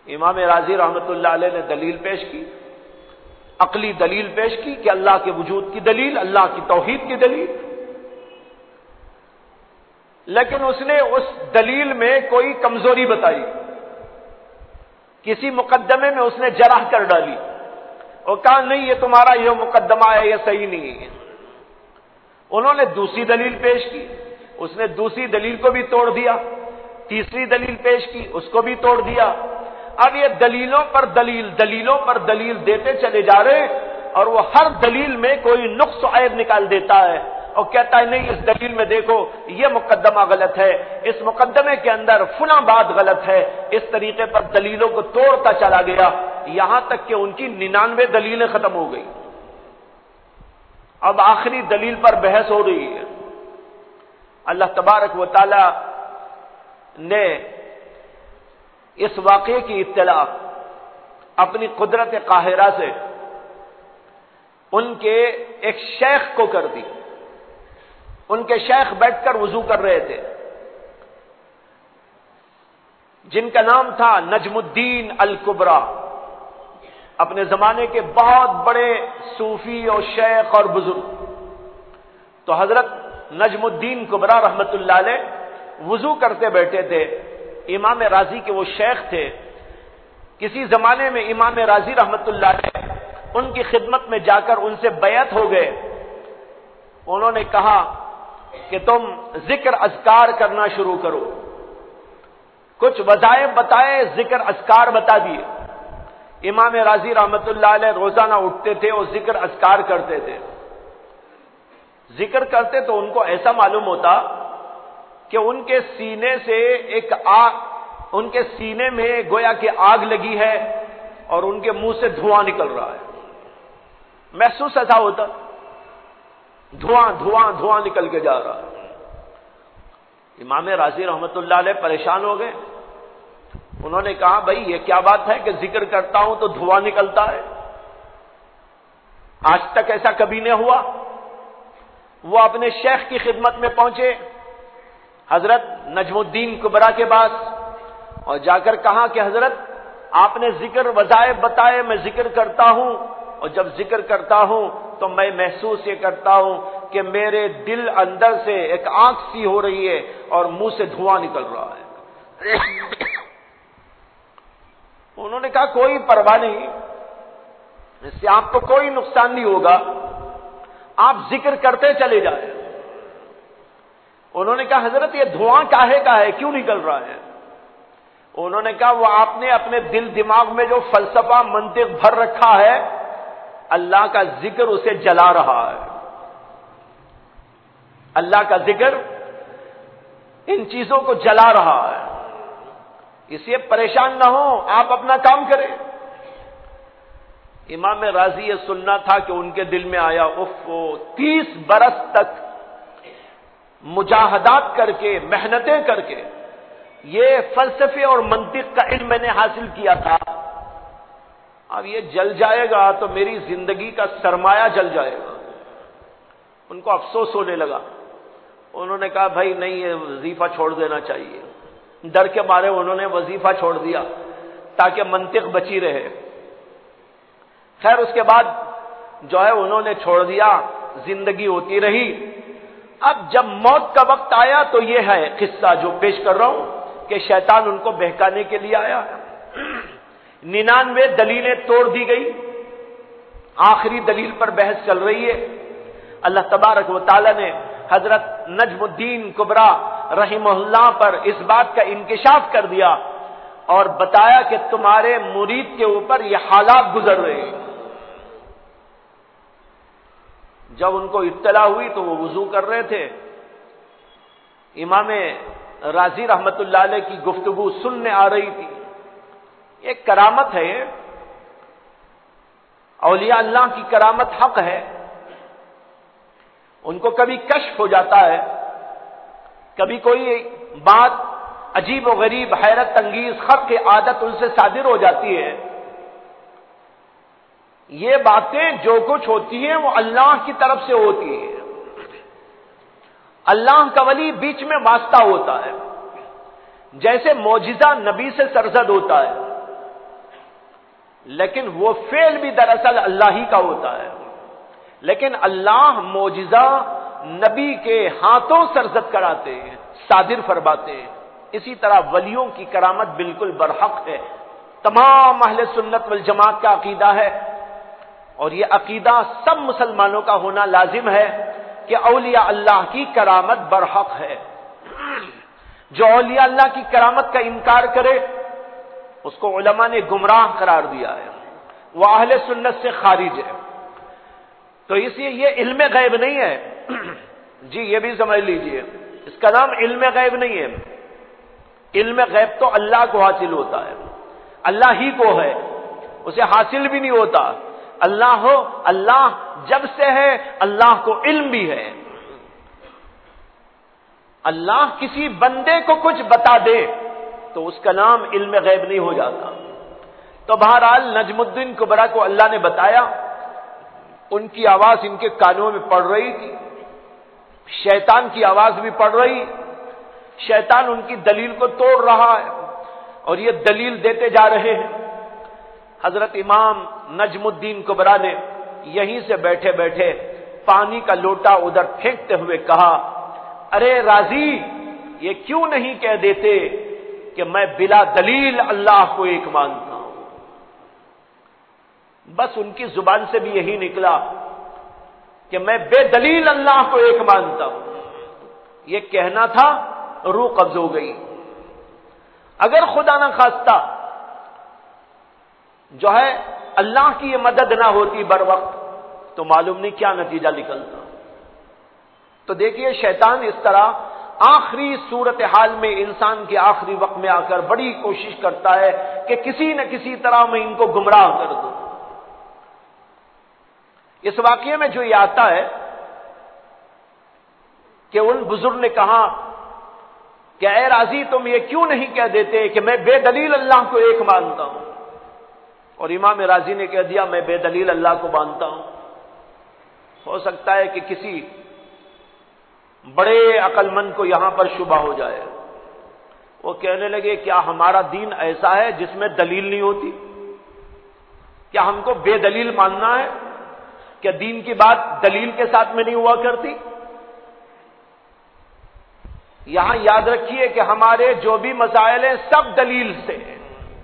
امام رازی رحمت اللہ علیہ نے دلیل پیش کی، عقلی دلیل پیش کی کہ اللہ کے وجود کی دلیل، اللہ کی توحید کی دلیل، لیکن اس نے اس دلیل میں کوئی کمزوری بتائی، کسی مقدمے میں اس نے جرح کر ڈالی اور کہا نہیں یہ تمہارا یہ مقدمہ ہے، یہ صحیح نہیں ہے۔ انہوں نے دوسری دلیل پیش کی، اس نے دوسری دلیل کو بھی توڑ دیا، تیسری دلیل پیش کی، اس کو بھی توڑ دیا۔ اب یہ دلیلوں پر دلیل، دلیلوں پر دلیل دیتے چلے جا رہے، اور وہ ہر دلیل میں کوئی نقص و عیب نکال دیتا ہے اور کہتا ہے نہیں اس دلیل میں دیکھو یہ مقدمہ غلط ہے، اس مقدمے کے اندر فلاں بات غلط ہے، اس طریقے پر دلیلوں کو توڑتا چلا گیا، یہاں تک کہ ان کی 99 دلیلیں ختم ہو گئی۔ اب آخری دلیل پر بحث ہو رہی ہے۔ اللہ تبارک و تعالی نے اس واقعے کی اطلاع اپنی قدرت قاہرہ سے ان کے ایک شیخ کو کر دی۔ ان کے شیخ بیٹھ کر وضو کر رہے تھے، جن کا نام تھا نجم الدین الکبریٰ، اپنے زمانے کے بہت بڑے صوفی اور شیخ اور بزرگ۔ تو حضرت نجم الدین کبریٰ رحمت اللہ علیہ وضو کرتے بیٹھے تھے، امام رازی کے وہ شیخ تھے۔ کسی زمانے میں امام رازی رحمت اللہ علیہ ان کی خدمت میں جا کر ان سے بیعت ہو گئے۔ انہوں نے کہا کہ تم ذکر اذکار کرنا شروع کرو، کچھ وظائف بتائے، ذکر اذکار بتا دیے۔ امام رازی رحمت اللہ علیہ روزانہ اٹھتے تھے اور ذکر اذکار کرتے تھے۔ ذکر کرتے تو ان کو ایسا معلوم ہوتا کہ ان کے سینے سے ان کے سینے میں گویا کہ آگ لگی ہے اور ان کے منہ سے دھواں نکل رہا ہے، محسوس ایسا ہوتا، دھواں دھواں دھواں نکل کے جا رہا ہے۔ امام رازی رحمت اللہ علیہ پریشان ہو گئے۔ انہوں نے کہا بھائی یہ کیا بات ہے کہ ذکر کرتا ہوں تو دھواں نکلتا ہے، آج تک ایسا کبھی نہیں ہوا۔ وہ اپنے شیخ کی خدمت میں پہنچے، حضرت نجم الدین کبریٰ کے پاس، اور جا کر کہا کہ حضرت آپ نے ذکر وظائف بتائے، میں ذکر کرتا ہوں، اور جب ذکر کرتا ہوں تو میں محسوس یہ کرتا ہوں کہ میرے دل اندر سے ایک آگ سی ہو رہی ہے اور منہ سے دھواں نکل رہا ہے۔ انہوں نے کہا کوئی پرواہ نہیں، اس سے آپ کو کوئی نقصان نہیں ہوگا، آپ ذکر کرتے چلے جائیں۔ انہوں نے کہا حضرت یہ دھواں کاہے کا ہے، کیوں نکل رہا ہے؟ انہوں نے کہا وہ آپ نے اپنے دل دماغ میں جو فلسفہ منطق بھر رکھا ہے، اللہ کا ذکر اسے جلا رہا ہے. اللہ کا ذکر ان چیزوں کو جلا رہا ہے. اس لیے پریشان نہ ہو، آپ اپنا کام کریں. امام راضی یہ سننا تھا کہ ان کے دل میں آیا، 30 برس تک مجاہدات کر کے، محنتیں کر کے یہ فلسفے اور منطق کا علم میں نے حاصل کیا تھا، اب یہ جل جائے گا تو میری زندگی کا سرمایہ جل جائے گا. ان کو افسوس ہونے لگا. انہوں نے کہا بھائی نہیں، یہ وظیفہ چھوڑ دینا چاہیے. ڈر کے مارے انہوں نے وظیفہ چھوڑ دیا تاکہ منطق بچی رہے. خیر اس کے بعد جو ہے انہوں نے چھوڑ دیا، زندگی ہوتی رہی. اب جب موت کا وقت آیا تو یہ ہے قصہ جو پیش کر رہا ہوں کہ شیطان ان کو بہکانے کے لیے آیا. 99 دلیلیں توڑ دی گئی، آخری دلیل پر بحث چل رہی ہے. اللہ تبارک و تعالی نے حضرت نجم الدین کبریٰ رحمہ اللہ پر اس بات کا انکشاف کر دیا اور بتایا کہ تمہارے مرید کے اوپر یہ حالات گزر رہے ہیں. جب ان کو اطلاع ہوئی تو وہ وضو کر رہے تھے. امام راضی رحمت اللہ علیہ کی گفتگو سننے آ رہی تھی. ایک کرامت ہے، اولیاء اللہ کی کرامت حق ہے. ان کو کبھی کشف ہو جاتا ہے، کبھی کوئی بات عجیب و غریب، حیرت انگیز، خرق عادت ان سے صادر ہو جاتی ہے. یہ باتیں جو کچھ ہوتی ہیں وہ اللہ کی طرف سے ہوتی ہیں. اللہ کا ولی بیچ میں واسطہ ہوتا ہے. جیسے معجزہ نبی سے سرزد ہوتا ہے، لیکن وہ فعل بھی دراصل اللہ ہی کا ہوتا ہے. لیکن اللہ معجزہ نبی کے ہاتھوں سرزد کراتے ہیں، صادر فرماتے ہیں. اسی طرح ولیوں کی کرامت بالکل برحق ہے. تمام اہل سنت والجماعت کا عقیدہ ہے، اور یہ عقیدہ سب مسلمانوں کا ہونا لازم ہے کہ اولیاء اللہ کی کرامت برحق ہے. جو اولیاء اللہ کی کرامت کا انکار کرے اس کو علماء نے گمراہ قرار دیا ہے، وہ اہل سنت سے خارج ہے. تو اس لیے یہ علم غیب نہیں ہے جی، یہ بھی سمجھ لیجئے، اس کا نام علم غیب نہیں ہے. علم غیب تو اللہ کو حاصل ہوتا ہے، اللہ ہی کو ہے، اسے حاصل بھی نہیں ہوتا. اللہ ہو، اللہ جب سے ہے، اللہ کو علم بھی ہے. اللہ کسی بندے کو کچھ بتا دے تو اس کا نام علم غیب نہیں ہو جاتا. تو بہرحال نجم الدین کبریٰ کو اللہ نے بتایا، ان کی آواز ان کے کانوں میں پڑ رہی تھی، شیطان کی آواز بھی پڑ رہی. شیطان ان کی دلیل کو توڑ رہا ہے اور یہ دلیل دیتے جا رہے ہیں. حضرت امام نجم الدین کبریٰ نے یہیں سے بیٹھے بیٹھے پانی کا لوٹا ادھر پھینکتے ہوئے کہا، ارے راضی، یہ کیوں نہیں کہہ دیتے کہ میں بلا دلیل اللہ کو ایک مانتا ہوں. بس ان کی زبان سے بھی یہی نکلا کہ میں بے دلیل اللہ کو ایک مانتا ہوں. یہ کہنا تھا، روح قبض ہو گئی. اگر خدا نہ خواستہ جو ہے اللہ کی یہ مدد نہ ہوتی بر وقت تو معلوم نہیں کیا نتیجہ نکلتا. تو دیکھیے شیطان اس طرح آخری صورتحال میں، انسان کے آخری وقت میں آ کر بڑی کوشش کرتا ہے کہ کسی نہ کسی طرح میں ان کو گمراہ کر دوں. اس واقعے میں جو یہ آتا ہے کہ ان بزرگ نے کہا کہ اے راضی، تم یہ کیوں نہیں کہہ دیتے کہ میں بے دلیل اللہ کو ایک مانتا ہوں. اور امام راضی نے کہہ دیا، میں بے دلیل اللہ کو مانتا ہوں. ہو سکتا ہے کہ کسی بڑے عقل مند کو یہاں پر شبہ ہو جائے. وہ کہنے لگے، کیا ہمارا دین ایسا ہے جس میں دلیل نہیں ہوتی؟ کیا ہم کو بے دلیل ماننا ہے؟ کیا دین کی بات دلیل کے ساتھ میں نہیں ہوا کرتی؟ یہاں یاد رکھیے کہ ہمارے جو بھی مسائل ہیں سب دلیل سے ہیں،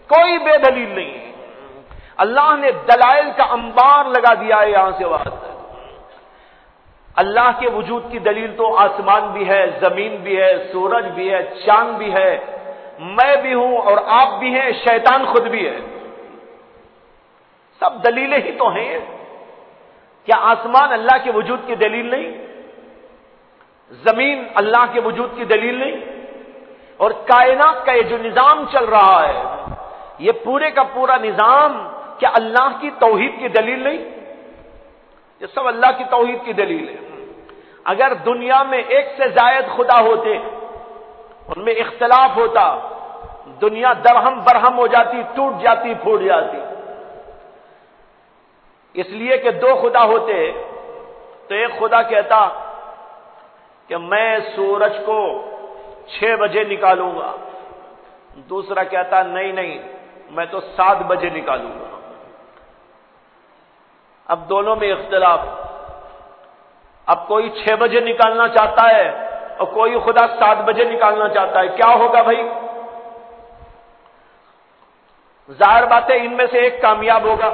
کوئی بے دلیل نہیں ہے. اللہ نے دلائل کا انبار لگا دیا ہے یہاں سے وہاں تک. اللہ کے وجود کی دلیل تو آسمان بھی ہے، زمین بھی ہے، سورج بھی ہے، چاند بھی ہے، میں بھی ہوں اور آپ بھی ہیں، شیطان خود بھی ہے. سب دلیلیں ہی تو ہیں. کیا آسمان اللہ کے وجود کی دلیل نہیں؟ زمین اللہ کے وجود کی دلیل نہیں؟ اور کائنات کا یہ جو نظام چل رہا ہے، یہ پورے کا پورا نظام کیا اللہ کی توحید کی دلیل نہیں؟ یہ سب اللہ کی توحید کی دلیل ہے۔ اگر دنیا میں ایک سے زائد خدا ہوتے، ان میں اختلاف ہوتا، دنیا درہم برہم ہو جاتی، ٹوٹ جاتی، پھوٹ جاتی۔ اس لیے کہ دو خدا ہوتے تو ایک خدا کہتا کہ میں سورج کو 6 بجے نکالوں گا، دوسرا کہتا نہیں میں تو 7 بجے نکالوں گا۔ اب دونوں میں اختلاف، اب کوئی 6 بجے نکالنا چاہتا ہے اور کوئی خدا 7 بجے نکالنا چاہتا ہے، کیا ہوگا بھائی؟ ظاہر بات ہے ان میں سے ایک کامیاب ہوگا،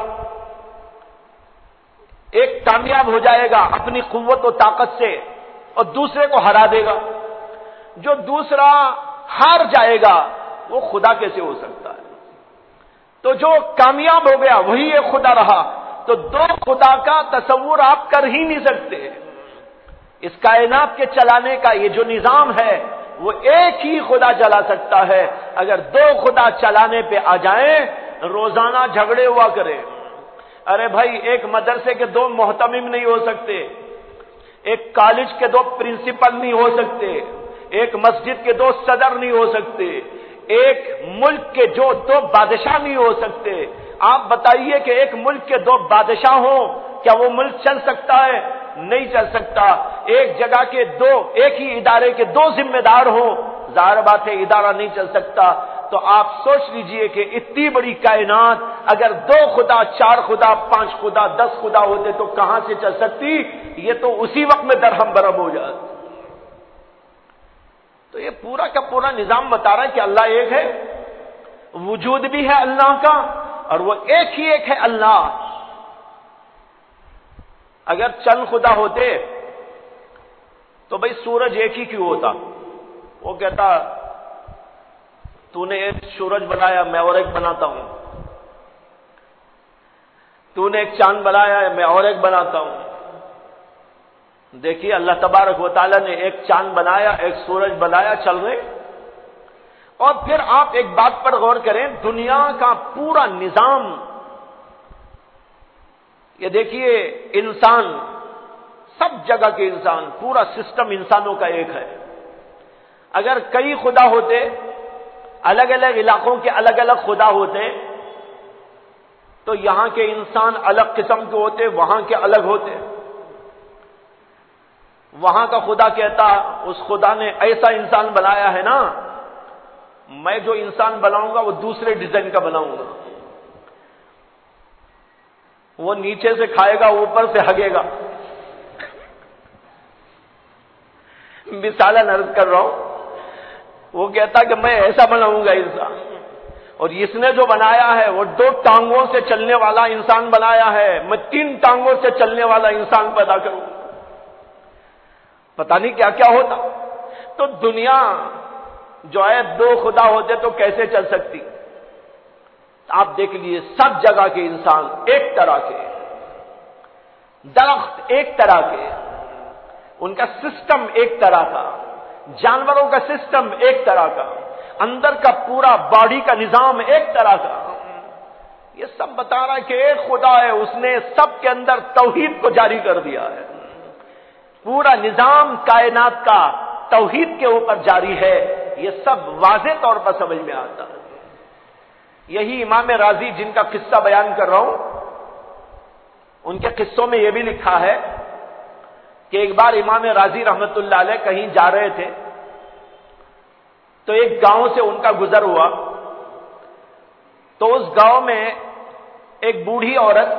ایک کامیاب ہو جائے گا اپنی قوت و طاقت سے اور دوسرے کو ہرا دے گا۔ جو دوسرا ہار جائے گا وہ خدا کیسے ہو سکتا ہے؟ تو جو کامیاب ہو گیا وہی ایک خدا رہا۔ تو دو خدا کا تصور آپ کر ہی نہیں سکتے۔ اس کائنات کے چلانے کا یہ جو نظام ہے وہ ایک ہی خدا چلا سکتا ہے۔ اگر دو خدا چلانے پہ آ جائیں، روزانہ جھگڑے ہوا کرے۔ ارے بھائی، ایک مدرسے کے 2 محتمم نہیں ہو سکتے، ایک کالج کے 2 پرنسپل نہیں ہو سکتے، ایک مسجد کے 2 صدر نہیں ہو سکتے، ایک ملک کے جو 2 بادشاہ نہیں ہو سکتے۔ آپ بتائیے کہ ایک ملک کے 2 بادشاہ ہوں، کیا وہ ملک چل سکتا ہے؟ نہیں چل سکتا۔ ایک جگہ کے 2، ایک ہی ادارے کے 2 ذمہ دار ہوں، ظاہر بات ہے ادارہ نہیں چل سکتا۔ تو آپ سوچ لیجئے کہ اتنی بڑی کائنات اگر 2 خدا، 4 خدا، 5 خدا، 10 خدا ہوتے تو کہاں سے چل سکتی؟ یہ تو اسی وقت میں درہم برہم ہو جاتا۔ تو یہ پورا کا پورا نظام بتا رہا ہے کہ اللہ ایک ہے، وجود بھی ہے اللہ کا، اور وہ ایک ہی ایک ہے اللہ۔ اگر چند خدا ہوتے تو بھئی سورج ایک ہی کیوں ہوتا؟ وہ کہتا تو نے ایک سورج بنایا، میں اور ایک بناتا ہوں، تو نے ایک چاند بنایا ہے، میں اور ایک بناتا ہوں۔ دیکھیے اللہ تبارک و تعالیٰ نے ایک چاند بنایا، ایک سورج بنایا، چل رہے۔ اور پھر آپ ایک بات پر غور کریں، دنیا کا پورا نظام، یہ دیکھیے انسان، سب جگہ کے انسان، پورا سسٹم انسانوں کا ایک ہے۔ اگر کئی خدا ہوتے، الگ الگ علاقوں کے الگ الگ خدا ہوتے، تو یہاں کے انسان الگ قسم کے ہوتے، وہاں کے الگ ہوتے۔ وہاں کا خدا کہتا اس خدا نے ایسا انسان بنایا ہے نا، میں جو انسان بناؤں گا وہ دوسرے ڈیزائن کا بناؤں گا، وہ نیچے سے کھائے گا، اوپر سے ہگے گا۔ مثالن عرض کر رہا ہوں، وہ کہتا کہ میں ایسا بناؤں گا انسان، اور اس نے جو بنایا ہے وہ 2 ٹانگوں سے چلنے والا انسان بنایا ہے، میں 3 ٹانگوں سے چلنے والا انسان پیدا کروں گا۔ پتہ نہیں کیا کیا ہوتا۔ تو دنیا جو ہے 2 خدا ہوتے تو کیسے چل سکتی؟ آپ دیکھ لیجیے، سب جگہ کے انسان ایک طرح کے، درخت ایک طرح کے، ان کا سسٹم ایک طرح کا، جانوروں کا سسٹم ایک طرح کا، اندر کا پورا باڈی کا نظام ایک طرح کا۔ یہ سب بتا رہا ہے کہ ایک خدا ہے، اس نے سب کے اندر توحید کو جاری کر دیا ہے۔ پورا نظام کائنات کا توحید کے اوپر جاری ہے۔ یہ سب واضح طور پر سمجھ میں آتا ہے۔ یہی امام راضی جن کا قصہ بیان کر رہا ہوں، ان کے قصوں میں یہ بھی لکھا ہے کہ ایک بار امام راضی رحمت اللہ علیہ کہیں جا رہے تھے، تو ایک گاؤں سے ان کا گزر ہوا، تو اس گاؤں میں ایک بوڑھی عورت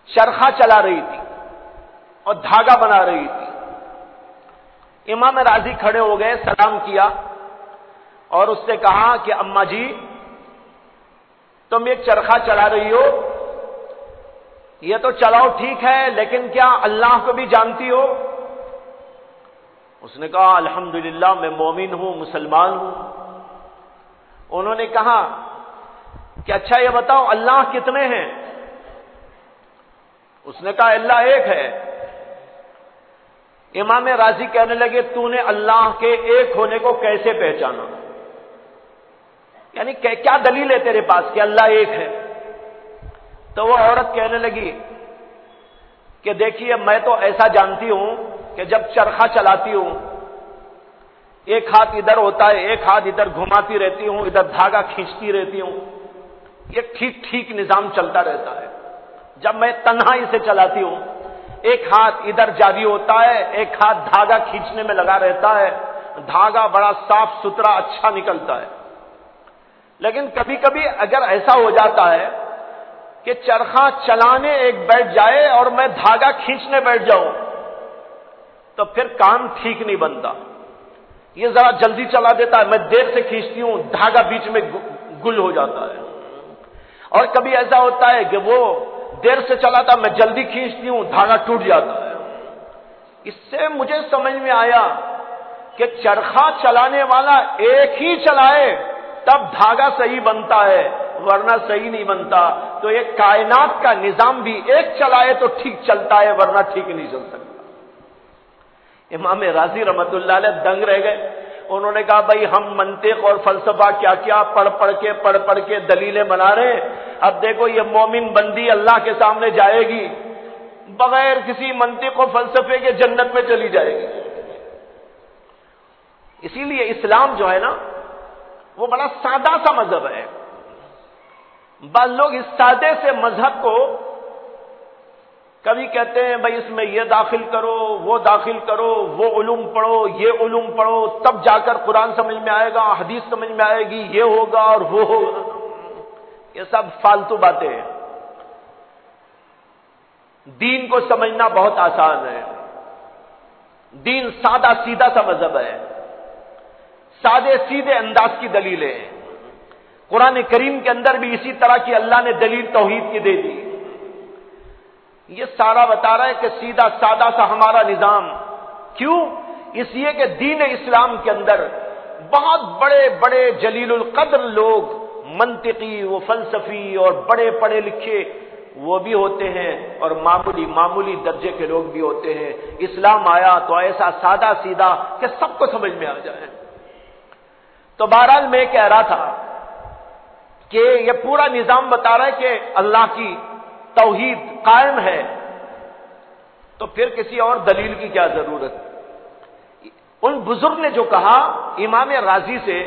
چرخہ چلا رہی تھی اور دھاگا بنا رہی تھی۔ امام راضی کھڑے ہو گئے، سلام کیا اور اس سے کہا کہ اماں جی، تم ایک چرخہ چلا رہی ہو، یہ تو چلاؤ ٹھیک ہے، لیکن کیا اللہ کو بھی جانتی ہو؟ اس نے کہا الحمدللہ میں مومن ہوں، مسلمان ہوں۔ انہوں نے کہا کہ اچھا یہ بتاؤ اللہ کتنے ہیں؟ اس نے کہا اللہ ایک ہے۔ امام راضی کہنے لگے تو نے اللہ کے ایک ہونے کو کیسے پہچانا؟ یعنی کیا دلیل ہے تیرے پاس کہ اللہ ایک ہے؟ تو وہ عورت کہنے لگی کہ دیکھیے میں تو ایسا جانتی ہوں کہ جب چرخہ چلاتی ہوں ایک ہاتھ ادھر ہوتا ہے، ایک ہاتھ ادھر گھماتی رہتی ہوں، ادھر دھاگا کھینچتی رہتی ہوں، یہ ٹھیک نظام چلتا رہتا ہے۔ جب میں تنہائی سے چلاتی ہوں ایک ہاتھ ادھر جاری ہوتا ہے، ایک ہاتھ دھاگا کھینچنے میں لگا رہتا ہے، دھاگا بڑا صاف ستھرا اچھا نکلتا ہے۔ لیکن کبھی کبھی اگر ایسا ہو جاتا ہے کہ چرخہ چلانے ایک بیٹھ جائے اور میں دھاگا کھینچنے بیٹھ جاؤں تو پھر کام ٹھیک نہیں بنتا۔ یہ ذرا جلدی چلا دیتا ہے، میں دیر سے کھینچتی ہوں، دھاگا بیچ میں گل ہو جاتا ہے۔ اور کبھی ایسا ہوتا ہے کہ وہ دیر سے چلاتا، میں جلدی کھینچتی ہوں، دھاگا ٹوٹ جاتا ہے۔ اس سے مجھے سمجھ میں آیا کہ چرخہ چلانے والا ایک ہی چلائے تب دھاگا صحیح بنتا ہے، ورنہ صحیح نہیں بنتا۔ تو یہ کائنات کا نظام بھی ایک چلائے تو ٹھیک چلتا ہے، ورنہ ٹھیک نہیں چل سکتا۔ امام راضی رحمت اللہ علیہ دنگ رہ گئے۔ انہوں نے کہا بھائی ہم منطق اور فلسفہ کیا کیا پڑھ کے دلیلیں بنا رہے ہیں، اب دیکھو یہ مومن بندی اللہ کے سامنے جائے گی بغیر کسی منطق و فلسفے کے جنت میں چلی جائے گی۔ اسی لیے اسلام جو ہے نا وہ بڑا سادہ سا مذہب ہے۔ بعض لوگ اس سادے سے مذہب کو کبھی کہتے ہیں بھائی اس میں یہ داخل کرو، وہ داخل کرو، وہ علوم پڑھو، یہ علوم پڑھو، تب جا کر قرآن سمجھ میں آئے گا، حدیث سمجھ میں آئے گی، یہ ہوگا اور وہ ہوگا۔ یہ سب فالتو باتیں ہیں۔ دین کو سمجھنا بہت آسان ہے۔ دین سادہ سیدھا سا مذہب ہے، سادے سیدھے انداز کی دلیلیں ہیں۔ قرآن کریم کے اندر بھی اسی طرح کی اللہ نے دلیل توحید کی دے دی۔ یہ سارا بتا رہا ہے کہ سیدھا سادہ سا ہمارا نظام۔ کیوں؟ اس لیے کہ دین اسلام کے اندر بہت بڑے بڑے جلیل القدر لوگ، منطقی و فلسفی اور بڑے پڑھے لکھے وہ بھی ہوتے ہیں، اور معمولی درجے کے لوگ بھی ہوتے ہیں۔ اسلام آیا تو ایسا سادہ سیدھا کہ سب کو سمجھ میں آ جائے۔ تو بہرحال میں کہہ رہا تھا کہ یہ پورا نظام بتا رہا ہے کہ اللہ کی توحید قائم ہے، تو پھر کسی اور دلیل کی کیا ضرورت؟ ان بزرگ نے جو کہا امام راضی سے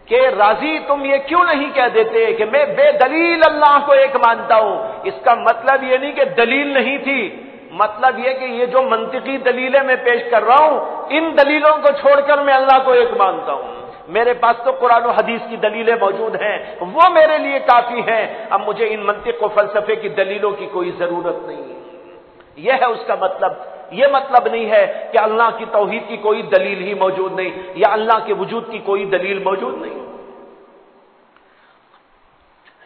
کہ راضی تم یہ کیوں نہیں کہہ دیتے کہ میں بے دلیل اللہ کو ایک مانتا ہوں، اس کا مطلب یہ نہیں کہ دلیل نہیں تھی، مطلب یہ کہ یہ جو منطقی دلیلیں میں پیش کر رہا ہوں ان دلیلوں کو چھوڑ کر میں اللہ کو ایک مانتا ہوں، میرے پاس تو قرآن و حدیث کی دلیلیں موجود ہیں، وہ میرے لیے کافی ہیں، اب مجھے ان منطق و فلسفے کی دلیلوں کی کوئی ضرورت نہیں ہے۔ یہ ہے اس کا مطلب۔ یہ مطلب نہیں ہے کہ اللہ کی توحید کی کوئی دلیل ہی موجود نہیں یا اللہ کے وجود کی کوئی دلیل موجود نہیں۔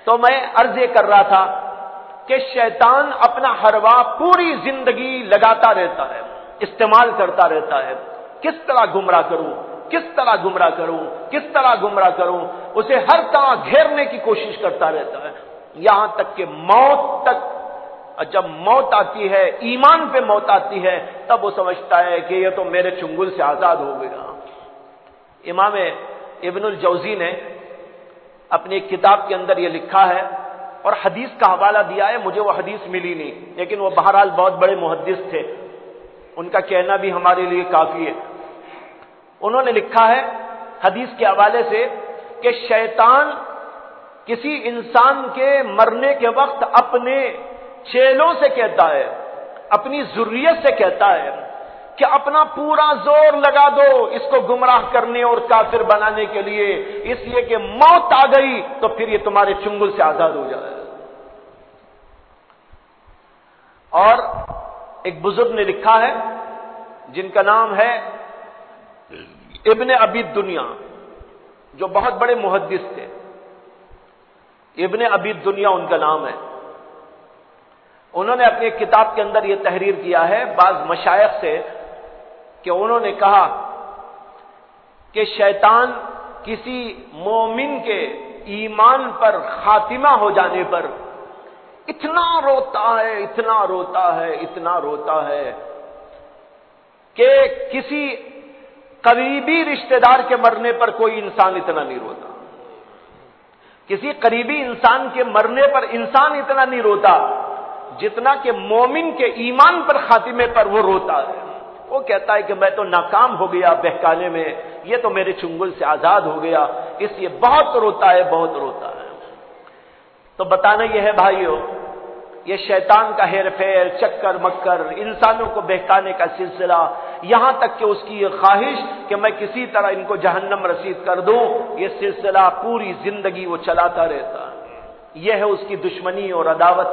تو میں عرض یہ کر رہا تھا کہ شیطان اپنا ہروا پوری زندگی لگاتا رہتا ہے، استعمال کرتا رہتا ہے، کس طرح گمراہ کروں، کس طرح گمراہ کروں، کس طرح گمراہ کروں، اسے ہر طرح گھیرنے کی کوشش کرتا رہتا ہے، یہاں تک کہ موت تک۔ جب موت آتی ہے، ایمان پہ موت آتی ہے، تب وہ سمجھتا ہے کہ یہ تو میرے چنگل سے آزاد ہو گیا۔ امام ابن الجوزی نے اپنی ایک کتاب کے اندر یہ لکھا ہے اور حدیث کا حوالہ دیا ہے، مجھے وہ حدیث ملی نہیں، لیکن وہ بہرحال بہت بڑے محدث تھے، ان کا کہنا بھی ہمارے لیے کافی ہے۔ انہوں نے لکھا ہے حدیث کے حوالے سے کہ شیطان کسی انسان کے مرنے کے وقت اپنے چیلوں سے کہتا ہے، اپنی ذریت سے کہتا ہے کہ اپنا پورا زور لگا دو اس کو گمراہ کرنے اور کافر بنانے کے لیے، اس لیے کہ موت آ گئی تو پھر یہ تمہارے چنگل سے آزاد ہو جائے۔ اور ایک بزرگ نے لکھا ہے جن کا نام ہے ابن ابی دنیا، جو بہت بڑے محدث تھے، ابن ابی دنیا ان کا نام ہے۔ انہوں نے اپنی ایک کتاب کے اندر یہ تحریر کیا ہے بعض مشائخ سے کہ انہوں نے کہا کہ شیطان کسی مومن کے ایمان پر خاتمہ ہو جانے پر اتنا روتا ہے، اتنا روتا ہے، اتنا روتا ہے کہ کسی قریبی رشتہ دار کے مرنے پر کوئی انسان اتنا نہیں روتا. کسی قریبی انسان کے مرنے پر انسان اتنا نہیں روتا جتنا کہ مومن کے ایمان پر خاتمے پر وہ روتا ہے. وہ کہتا ہے کہ میں تو ناکام ہو گیا بہکانے میں، یہ تو میرے چنگل سے آزاد ہو گیا، اس لیے بہت روتا ہے، بہت روتا ہے. تو بتانا یہ ہے بھائیو، یہ شیطان کا ہیر پھیر، چکر مکر، انسانوں کو بہکانے کا سلسلہ، یہاں تک کہ اس کی یہ خواہش کہ میں کسی طرح ان کو جہنم رسید کر دوں، یہ سلسلہ پوری زندگی وہ چلاتا رہتا ہے. یہ ہے اس کی دشمنی اور عداوت.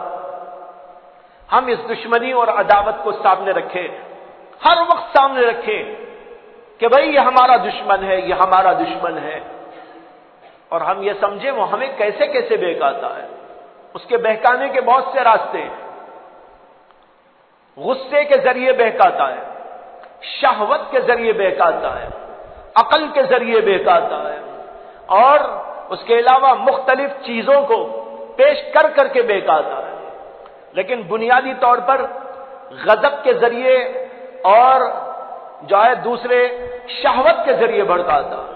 ہم اس دشمنی اور عداوت کو سامنے رکھیں، ہر وقت سامنے رکھیں کہ بھئی یہ ہمارا دشمن ہے، یہ ہمارا دشمن ہے، اور ہم یہ سمجھیں وہ ہمیں کیسے کیسے بہکاتا ہے. اس کے بہکانے کے بہت سے راستے ہیں. غصے کے ذریعے بہکاتا ہے، شہوت کے ذریعے بہکاتا ہے، عقل کے ذریعے بہکاتا ہے، اور اس کے علاوہ مختلف چیزوں کو پیش کر کر کے بہکاتا ہے. لیکن بنیادی طور پر غضب کے ذریعے اور جو ہے دوسرے شہوت کے ذریعے بھڑکاتا ہے.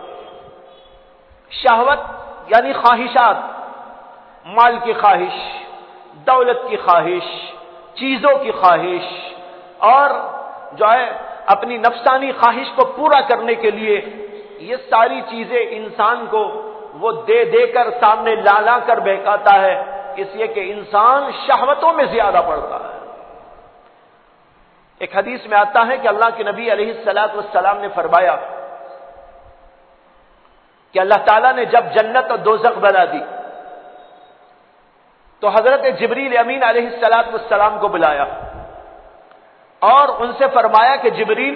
شہوت یعنی خواہشات، مال کی خواہش، دولت کی خواہش، چیزوں کی خواہش، اور جو ہے اپنی نفسانی خواہش کو پورا کرنے کے لیے یہ ساری چیزیں انسان کو وہ دے دے کر سامنے لا لا کر بہکاتا ہے، اس لیے کہ انسان شہوتوں میں زیادہ پڑتا ہے. ایک حدیث میں آتا ہے کہ اللہ کے نبی علیہ الصلوۃ والسلام نے فرمایا کہ اللہ تعالیٰ نے جب جنت اور دوزخ بنا دی تو حضرت جبریل امین علیہ الصلوۃ والسلام کو بلایا اور ان سے فرمایا کہ جبریل،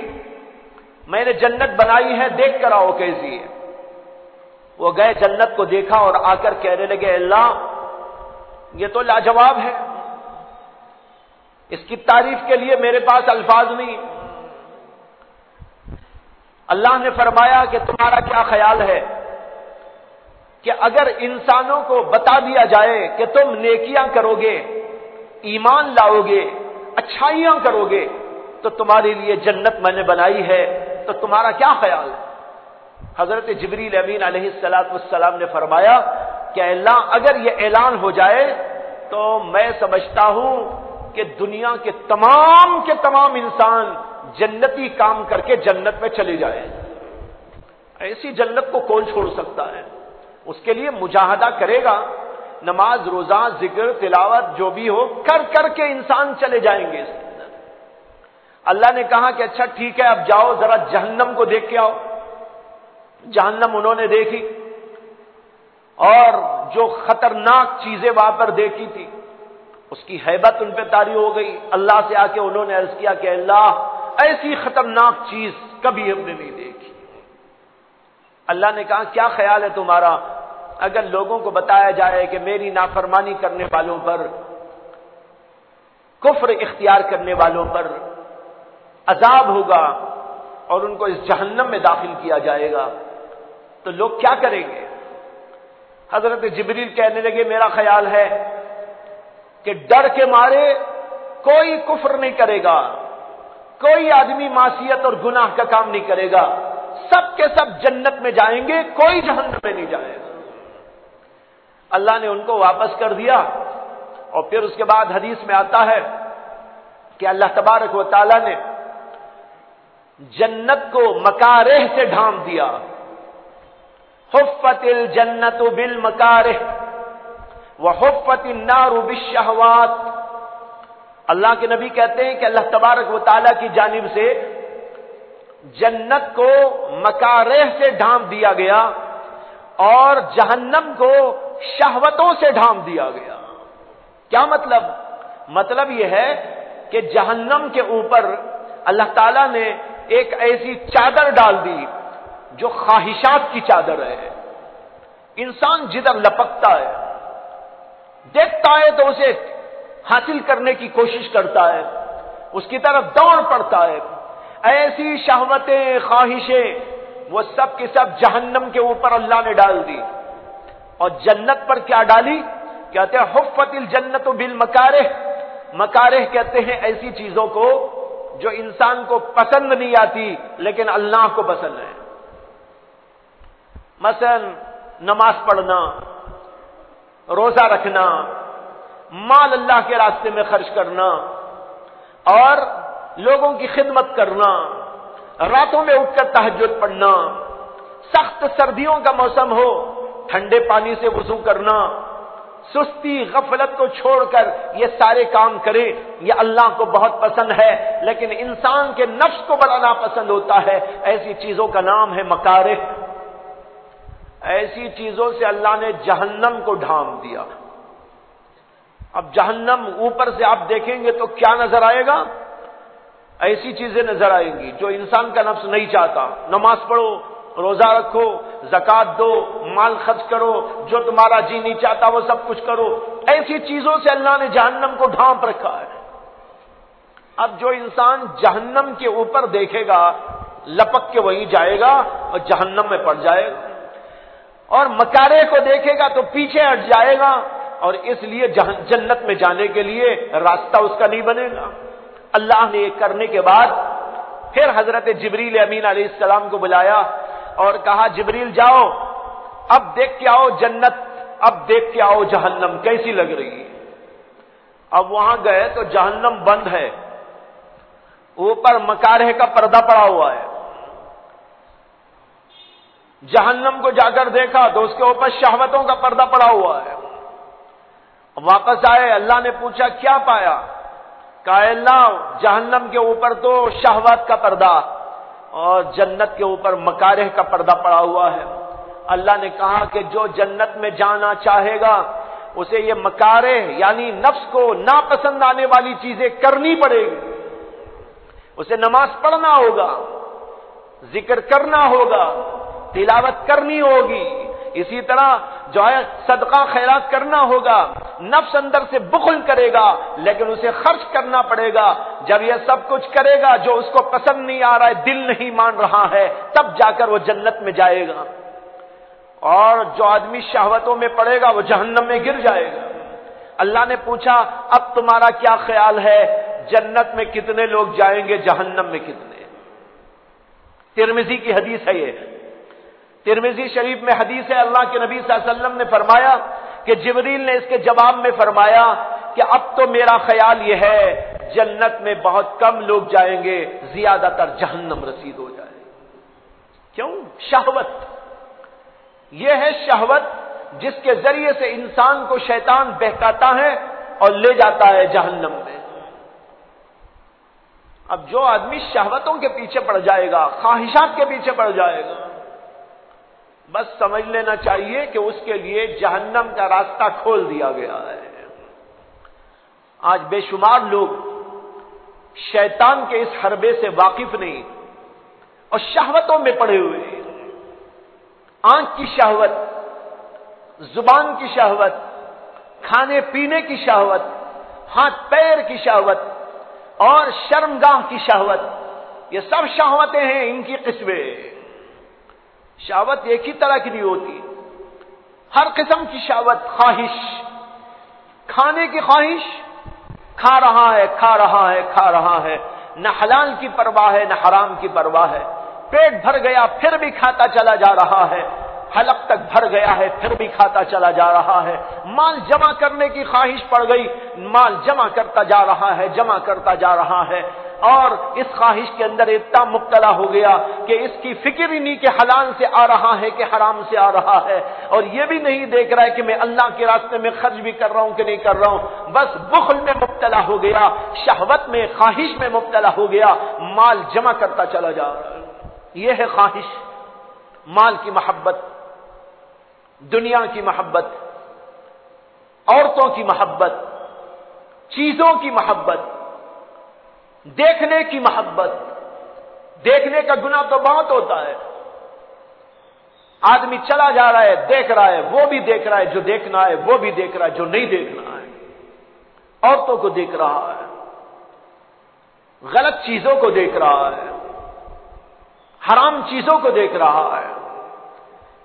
میں نے جنت بنائی ہے، دیکھ کر آؤ کیسی ہے. وہ گئے، جنت کو دیکھا اور آ کر کہنے لگے اللہ یہ تو لاجواب ہے، اس کی تعریف کے لیے میرے پاس الفاظ نہیں. اللہ نے فرمایا کہ تمہارا کیا خیال ہے کہ اگر انسانوں کو بتا دیا جائے کہ تم نیکیاں کرو گے، ایمان لاؤ گے، اچھائیاں کرو گے تو تمہارے لیے جنت میں نے بنائی ہے، تو تمہارا کیا خیال ہے؟ حضرت جبریل امین علیہ الصلوۃ والسلام نے فرمایا کہ اللہ اگر یہ اعلان ہو جائے تو میں سمجھتا ہوں کہ دنیا کے تمام انسان جنتی کام کر کے جنت میں چلے جائیں. ایسی جنت کو کون چھوڑ سکتا ہے؟ اس کے لیے مجاہدہ کرے گا، نماز روزہ ذکر تلاوت جو بھی ہو کر کر کے انسان چلے جائیں گے اس کے اندر. اللہ نے کہا کہ اچھا ٹھیک ہے، اب جاؤ ذرا جہنم کو دیکھ کے آؤ. جہنم انہوں نے دیکھی اور جو خطرناک چیزیں وہاں پر دیکھی تھی اس کی ہیبت ان پہ طاری ہو گئی. اللہ سے آ کے انہوں نے عرض کیا کہ اللہ ایسی خطرناک چیز کبھی ہم نے نہیں دیکھی. اللہ نے کہا کیا خیال ہے تمہارا اگر لوگوں کو بتایا جائے کہ میری نافرمانی کرنے والوں پر، کفر اختیار کرنے والوں پر عذاب ہوگا اور ان کو اس جہنم میں داخل کیا جائے گا تو لوگ کیا کریں گے؟ حضرت جبریل کہنے لگے میرا خیال ہے کہ ڈر کے مارے کوئی کفر نہیں کرے گا، کوئی آدمی معصیت اور گناہ کا کام نہیں کرے گا، سب کے سب جنت میں جائیں گے، کوئی جہنم میں نہیں جائے گا. اللہ نے ان کو واپس کر دیا اور پھر اس کے بعد حدیث میں آتا ہے کہ اللہ تبارک و تعالی نے جنت کو مکارہ سے ڈھانپ دیا. حفت الجنت بالمکارہ وحفت النار بالشہوات. اللہ کے نبی کہتے ہیں کہ اللہ تبارک و تعالی کی جانب سے جنت کو مکارہ سے ڈھانپ دیا گیا اور جہنم کو شہوتوں سے ڈھانپ دیا گیا. کیا مطلب؟ مطلب یہ ہے کہ جہنم کے اوپر اللہ تعالیٰ نے ایک ایسی چادر ڈال دی جو خواہشات کی چادر ہے. انسان جدھر لپکتا ہے، دیکھتا ہے تو اسے حاصل کرنے کی کوشش کرتا ہے، اس کی طرف دوڑ پڑتا ہے. ایسی شہوتیں، خواہشیں وہ سب کی سب جہنم کے اوپر اللہ نے ڈال دی. اور جنت پر کیا ڈالی؟ کہتے ہیں حفت الجنت بالمکارہ، مکارہ کہتے ہیں ایسی چیزوں کو جو انسان کو پسند نہیں آتی لیکن اللہ کو پسند ہے. مثلا نماز پڑھنا، روزہ رکھنا، مال اللہ کے راستے میں خرچ کرنا اور لوگوں کی خدمت کرنا، راتوں میں اٹھ کر تہجد پڑھنا، سخت سردیوں کا موسم ہو ٹھنڈے پانی سے وضو کرنا، سستی غفلت کو چھوڑ کر یہ سارے کام کرے، یہ اللہ کو بہت پسند ہے لیکن انسان کے نفس کو بڑا ناپسند ہوتا ہے. ایسی چیزوں کا نام ہے مکارہ. ایسی چیزوں سے اللہ نے جہنم کو ڈھانپ دیا. اب جہنم اوپر سے آپ دیکھیں گے تو کیا نظر آئے گا؟ ایسی چیزیں نظر آئیں گی جو انسان کا نفس نہیں چاہتا. نماز پڑھو، روزہ رکھو، زکات دو، مال خرچ کرو، جو تمہارا جی نہیں چاہتا وہ سب کچھ کرو. ایسی چیزوں سے اللہ نے جہنم کو ڈھانپ رکھا ہے. اب جو انسان جہنم کے اوپر دیکھے گا لپک کے وہیں جائے گا اور جہنم میں پڑ جائے گا، اور مکارے کو دیکھے گا تو پیچھے ہٹ جائے گا اور اس لیے جنت میں جانے کے لیے راستہ اس کا نہیں بنے گا. اللہ نے یہ کرنے کے بعد پھر حضرت جبریل امین علیہ السلام کو بلایا اور کہا جبریل جاؤ اب دیکھ کے آؤ جنت، اب دیکھ کے آؤ جہنم کیسی لگ رہی ہے. اب وہاں گئے تو جہنم بند ہے، اوپر مکارہ کا پردہ پڑا ہوا ہے. جہنم کو جا کر دیکھا تو اس کے اوپر شہوتوں کا پردہ پڑا ہوا ہے. واپس آئے، اللہ نے پوچھا کیا پایا؟ کہا اللہ جہنم کے اوپر تو شہوت کا پردہ اور جنت کے اوپر مکارہ کا پردہ پڑا ہوا ہے. اللہ نے کہا کہ جو جنت میں جانا چاہے گا اسے یہ مکارہ یعنی نفس کو ناپسند آنے والی چیزیں کرنی پڑے گی. اسے نماز پڑھنا ہوگا، ذکر کرنا ہوگا، تلاوت کرنی ہوگی، اسی طرح جو ہے صدقہ خیرات کرنا ہوگا. نفس اندر سے بخل کرے گا لیکن اسے خرچ کرنا پڑے گا. جب یہ سب کچھ کرے گا جو اس کو پسند نہیں آ رہا ہے، دل نہیں مان رہا ہے، تب جا کر وہ جنت میں جائے گا. اور جو آدمی شہوتوں میں پڑے گا وہ جہنم میں گر جائے گا. اللہ نے پوچھا اب تمہارا کیا خیال ہے، جنت میں کتنے لوگ جائیں گے، جہنم میں کتنے؟ ترمذی کی حدیث ہے یہ. ترمذی شریف میں حدیث ہے، اللہ کے نبی صلی اللہ علیہ وسلم نے فرمایا کہ جبریل نے اس کے جواب میں فرمایا کہ اب تو میرا خیال یہ ہے جنت میں بہت کم لوگ جائیں گے، زیادہ تر جہنم رسید ہو جائے. کیوں؟ شہوت. یہ ہے شہوت جس کے ذریعے سے انسان کو شیطان بہکاتا ہے اور لے جاتا ہے جہنم میں. اب جو آدمی شہوتوں کے پیچھے پڑ جائے گا، خواہشات کے پیچھے پڑ جائے گا، بس سمجھ لینا چاہیے کہ اس کے لیے جہنم کا راستہ کھول دیا گیا ہے. آج بے شمار لوگ شیطان کے اس حربے سے واقف نہیں اور شہوتوں میں پڑے ہوئے ہیں. آنکھ کی شہوت، زبان کی شہوت، کھانے پینے کی شہوت، ہاتھ پیر کی شہوت اور شرمگاہ کی شہوت، یہ سب شہوتیں ہیں. ان کی قسمیں. شہوت ایک ہی طرح کی نہیں ہوتی، ہر قسم کی شہوت. خواہش، کھانے کی خواہش، کھا رہا ہے کھا رہا ہے کھا رہا ہے، نہ حلال کی پرواہ ہے نہ حرام کی پرواہ ہے. پیٹ بھر گیا پھر بھی کھاتا چلا جا رہا ہے، حلق تک بھر گیا ہے پھر بھی کھاتا چلا جا رہا ہے. مال جمع کرنے کی خواہش پڑ گئی، مال جمع کرتا جا رہا ہے، جمع کرتا جا رہا ہے، اور اس خواہش کے اندر اتنا مبتلا ہو گیا کہ اس کی فکر ہی نہیں کہ حلال سے آ رہا ہے کہ حرام سے آ رہا ہے، اور یہ بھی نہیں دیکھ رہا ہے کہ میں اللہ کے راستے میں خرچ بھی کر رہا ہوں کہ نہیں کر رہا ہوں. بس بخل میں مبتلا ہو گیا، شہوت میں، خواہش میں مبتلا ہو گیا، مال جمع کرتا چلا جا رہا ہے. یہ ہے خواہش، مال کی محبت، دنیا کی محبت، عورتوں کی محبت، چیزوں کی محبت، دیکھنے کی محبت. دیکھنے کا گناہ تو بہت ہوتا ہے. آدمی چلا جا رہا ہے، دیکھ رہا ہے، وہ بھی دیکھ رہا ہے، جو دیکھنا ہے وہ بھی دیکھ رہا ہے، جو نہیں دیکھنا ہے. عورتوں کو دیکھ رہا ہے، غلط چیزوں کو دیکھ رہا ہے، حرام چیزوں کو دیکھ رہا ہے.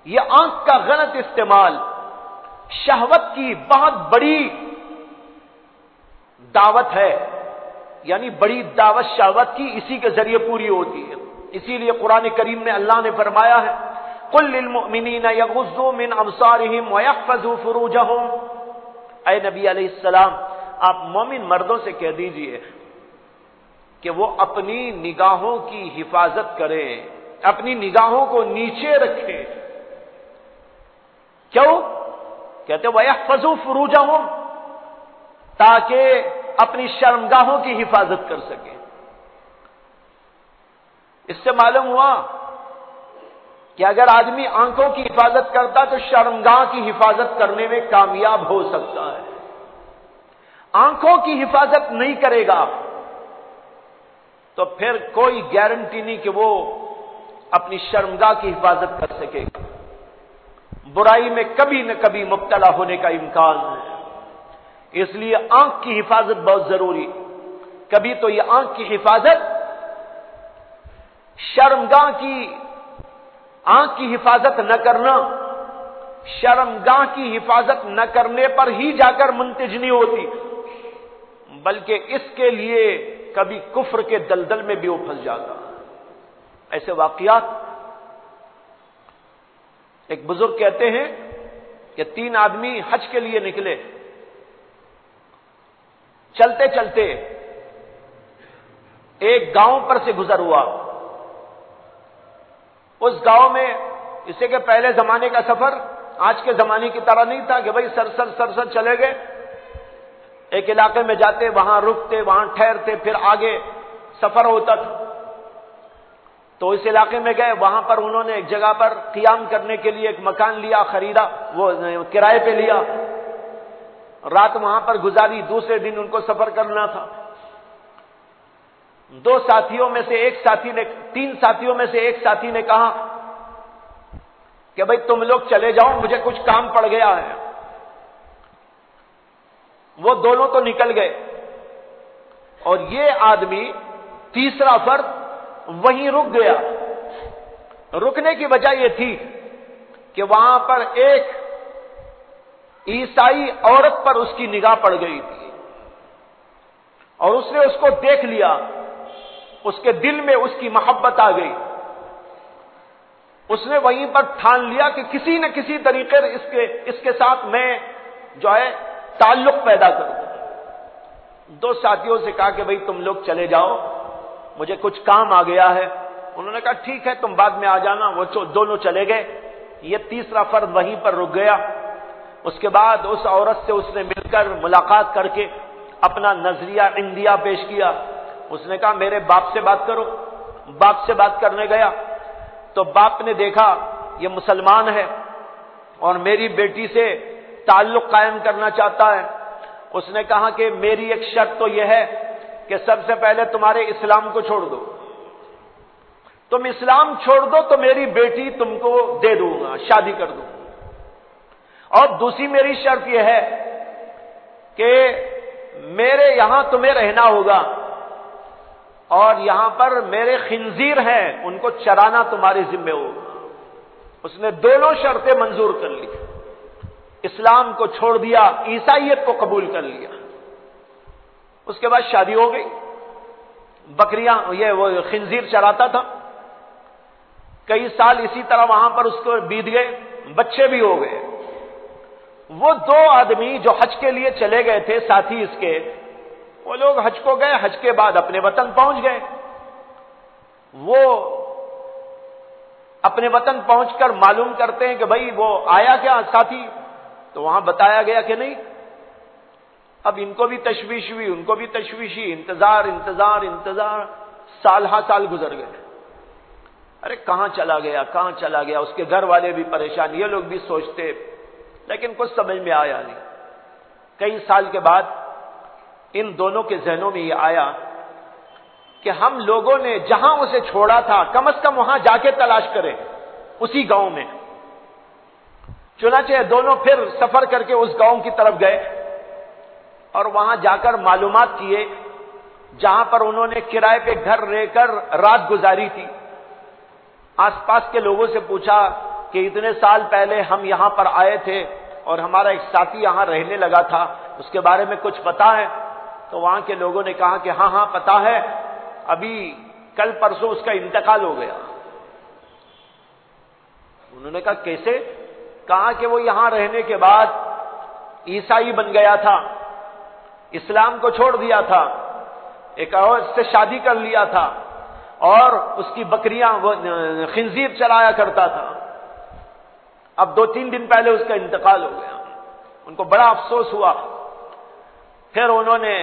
یہ آنکھ کا غلط استعمال شہوت کی بہت بڑی دعوت ہے، یعنی بڑی دعوت شہوت کی اسی کے ذریعے پوری ہوتی ہے۔ اسی لیے قرآن کریم میں اللہ نے فرمایا ہے قل للمؤمنین یغضوا من ابصارهم ویحفظوا فروجهم، اے نبی علیہ السلام آپ مومن مردوں سے کہہ دیجئے کہ وہ اپنی نگاہوں کی حفاظت کریں، اپنی نگاہوں کو نیچے رکھیں۔ کیوں؟ کہتے وَيَحْفَظُوا فُرُوجَهُمْ، تاکہ اپنی شرمگاہوں کی حفاظت کر سکیں۔ اس سے معلوم ہوا کہ اگر آدمی آنکھوں کی حفاظت کرتا تو شرمگاہ کی حفاظت کرنے میں کامیاب ہو سکتا ہے۔ آنکھوں کی حفاظت نہیں کرے گا تو پھر کوئی گارنٹی نہیں کہ وہ اپنی شرمگاہ کی حفاظت کر سکے گا، برائی میں کبھی نہ کبھی مبتلا ہونے کا امکان ہے۔ اس لیے آنکھ کی حفاظت بہت ضروری۔ کبھی تو یہ آنکھ کی حفاظت شرمگاہ کی، آنکھ کی حفاظت نہ کرنا شرمگاہ کی حفاظت نہ کرنے پر ہی جا کر منتج نہیں ہوتی، بلکہ اس کے لیے کبھی کفر کے دلدل میں بھی وہ پھنس جاتا۔ ایسے واقعات، ایک بزرگ کہتے ہیں کہ 3 آدمی حج کے لیے نکلے، چلتے چلتے ایک گاؤں پر سے گزر ہوا۔ اس گاؤں میں اسے کہ پہلے زمانے کا سفر آج کے زمانے کی طرح نہیں تھا کہ بھائی سرسر چلے گئے، ایک علاقے میں جاتے، وہاں رکتے، وہاں ٹھہرتے، پھر آگے سفر ہوتا تھا۔ تو اس علاقے میں گئے، وہاں پر انہوں نے ایک جگہ پر قیام کرنے کے لیے ایک مکان لیا، خریدا، وہ کرائے پہ لیا، رات وہاں پر گزاری، دوسرے دن ان کو سفر کرنا تھا۔ 3 ساتھیوں میں سے ایک ساتھی نے کہا کہ بھائی تم لوگ چلے جاؤ، مجھے کچھ کام پڑ گیا ہے۔ وہ دونوں تو نکل گئے اور یہ آدمی تیسرا فرد وہیں رک گیا۔ رکنے کی وجہ یہ تھی کہ وہاں پر ایک عیسائی عورت پر اس کی نگاہ پڑ گئی تھی اور اس نے اس کو دیکھ لیا، اس کے دل میں اس کی محبت آ گئی۔ اس نے وہیں پر ٹھان لیا کہ کسی نہ کسی طریقے اس کے ساتھ میں جو ہے تعلق پیدا کروں۔ 2 ساتھیوں سے کہا کہ بھئی تم لوگ چلے جاؤ، مجھے کچھ کام آ گیا ہے۔ انہوں نے کہا ٹھیک ہے تم بعد میں آ جانا۔ وہ دونوں چلے گئے، یہ تیسرا فرد وہیں پر رک گیا۔ اس کے بعد اس عورت سے اس نے مل کر ملاقات کر کے اپنا نظریہ عندیہ پیش کیا۔ اس نے کہا میرے باپ سے بات کرو۔ باپ سے بات کرنے گیا تو باپ نے دیکھا یہ مسلمان ہے اور میری بیٹی سے تعلق قائم کرنا چاہتا ہے۔ اس نے کہا کہ میری ایک شرط تو یہ ہے کہ سب سے پہلے تمہارے اسلام کو چھوڑ دو، تم اسلام چھوڑ دو تو میری بیٹی تم کو دے دوں گا، شادی کر دوں۔ اور دوسری میری شرط یہ ہے کہ میرے یہاں تمہیں رہنا ہوگا اور یہاں پر میرے خنزیر ہیں، ان کو چرانا تمہارے ذمہ ہوگا۔ اس نے دونوں شرطیں منظور کر لی، اسلام کو چھوڑ دیا، عیسائیت کو قبول کر لیا۔ اس کے بعد شادی ہو گئی، بکریاں وہ خنزیر چراتا تھا، کئی سال اسی طرح وہاں پر اس کو بیت گئے، بچے بھی ہو گئے۔ وہ 2 آدمی جو حج کے لیے چلے گئے تھے ساتھی اس کے، وہ لوگ حج کو گئے، حج کے بعد اپنے وطن پہنچ گئے۔ وہ اپنے وطن پہنچ کر معلوم کرتے ہیں کہ بھائی وہ آیا کیا ساتھی، تو وہاں بتایا گیا کہ نہیں۔ اب ان کو بھی تشویش ہوئی، ان کو بھی تشویشی، انتظار سال ہا سال گزر گئے۔ ارے کہاں چلا گیا، اس کے گھر والے بھی پریشان، یہ لوگ بھی سوچتے، لیکن کچھ سمجھ میں آیا نہیں۔ کئی سال کے بعد ان دونوں کے ذہنوں میں یہ آیا کہ ہم لوگوں نے جہاں اسے چھوڑا تھا کم از کم وہاں جا کے تلاش کریں، اسی گاؤں میں۔ چنانچہ دونوں پھر سفر کر کے اس گاؤں کی طرف گئے اور وہاں جا کر معلومات کیے، جہاں پر انہوں نے کرائے پہ گھر رہ کر رات گزاری تھی۔ آس پاس کے لوگوں سے پوچھا کہ اتنے سال پہلے ہم یہاں پر آئے تھے، اور ہمارا ایک ساتھی یہاں رہنے لگا تھا، اس کے بارے میں کچھ پتا ہے؟ تو وہاں کے لوگوں نے کہا کہ ہاں ہاں پتا ہے، ابھی کل پرسوں اس کا انتقال ہو گیا۔ انہوں نے کہا کیسے؟ کہا کہ وہ یہاں رہنے کے بعد عیسائی بن گیا تھا، اسلام کو چھوڑ دیا تھا، ایک اور سے شادی کر لیا تھا، اور اس کی بکریاں وہ خنزیر چلایا کرتا تھا۔ اب 2-3 دن پہلے اس کا انتقال ہو گیا۔ ان کو بڑا افسوس ہوا۔ پھر انہوں نے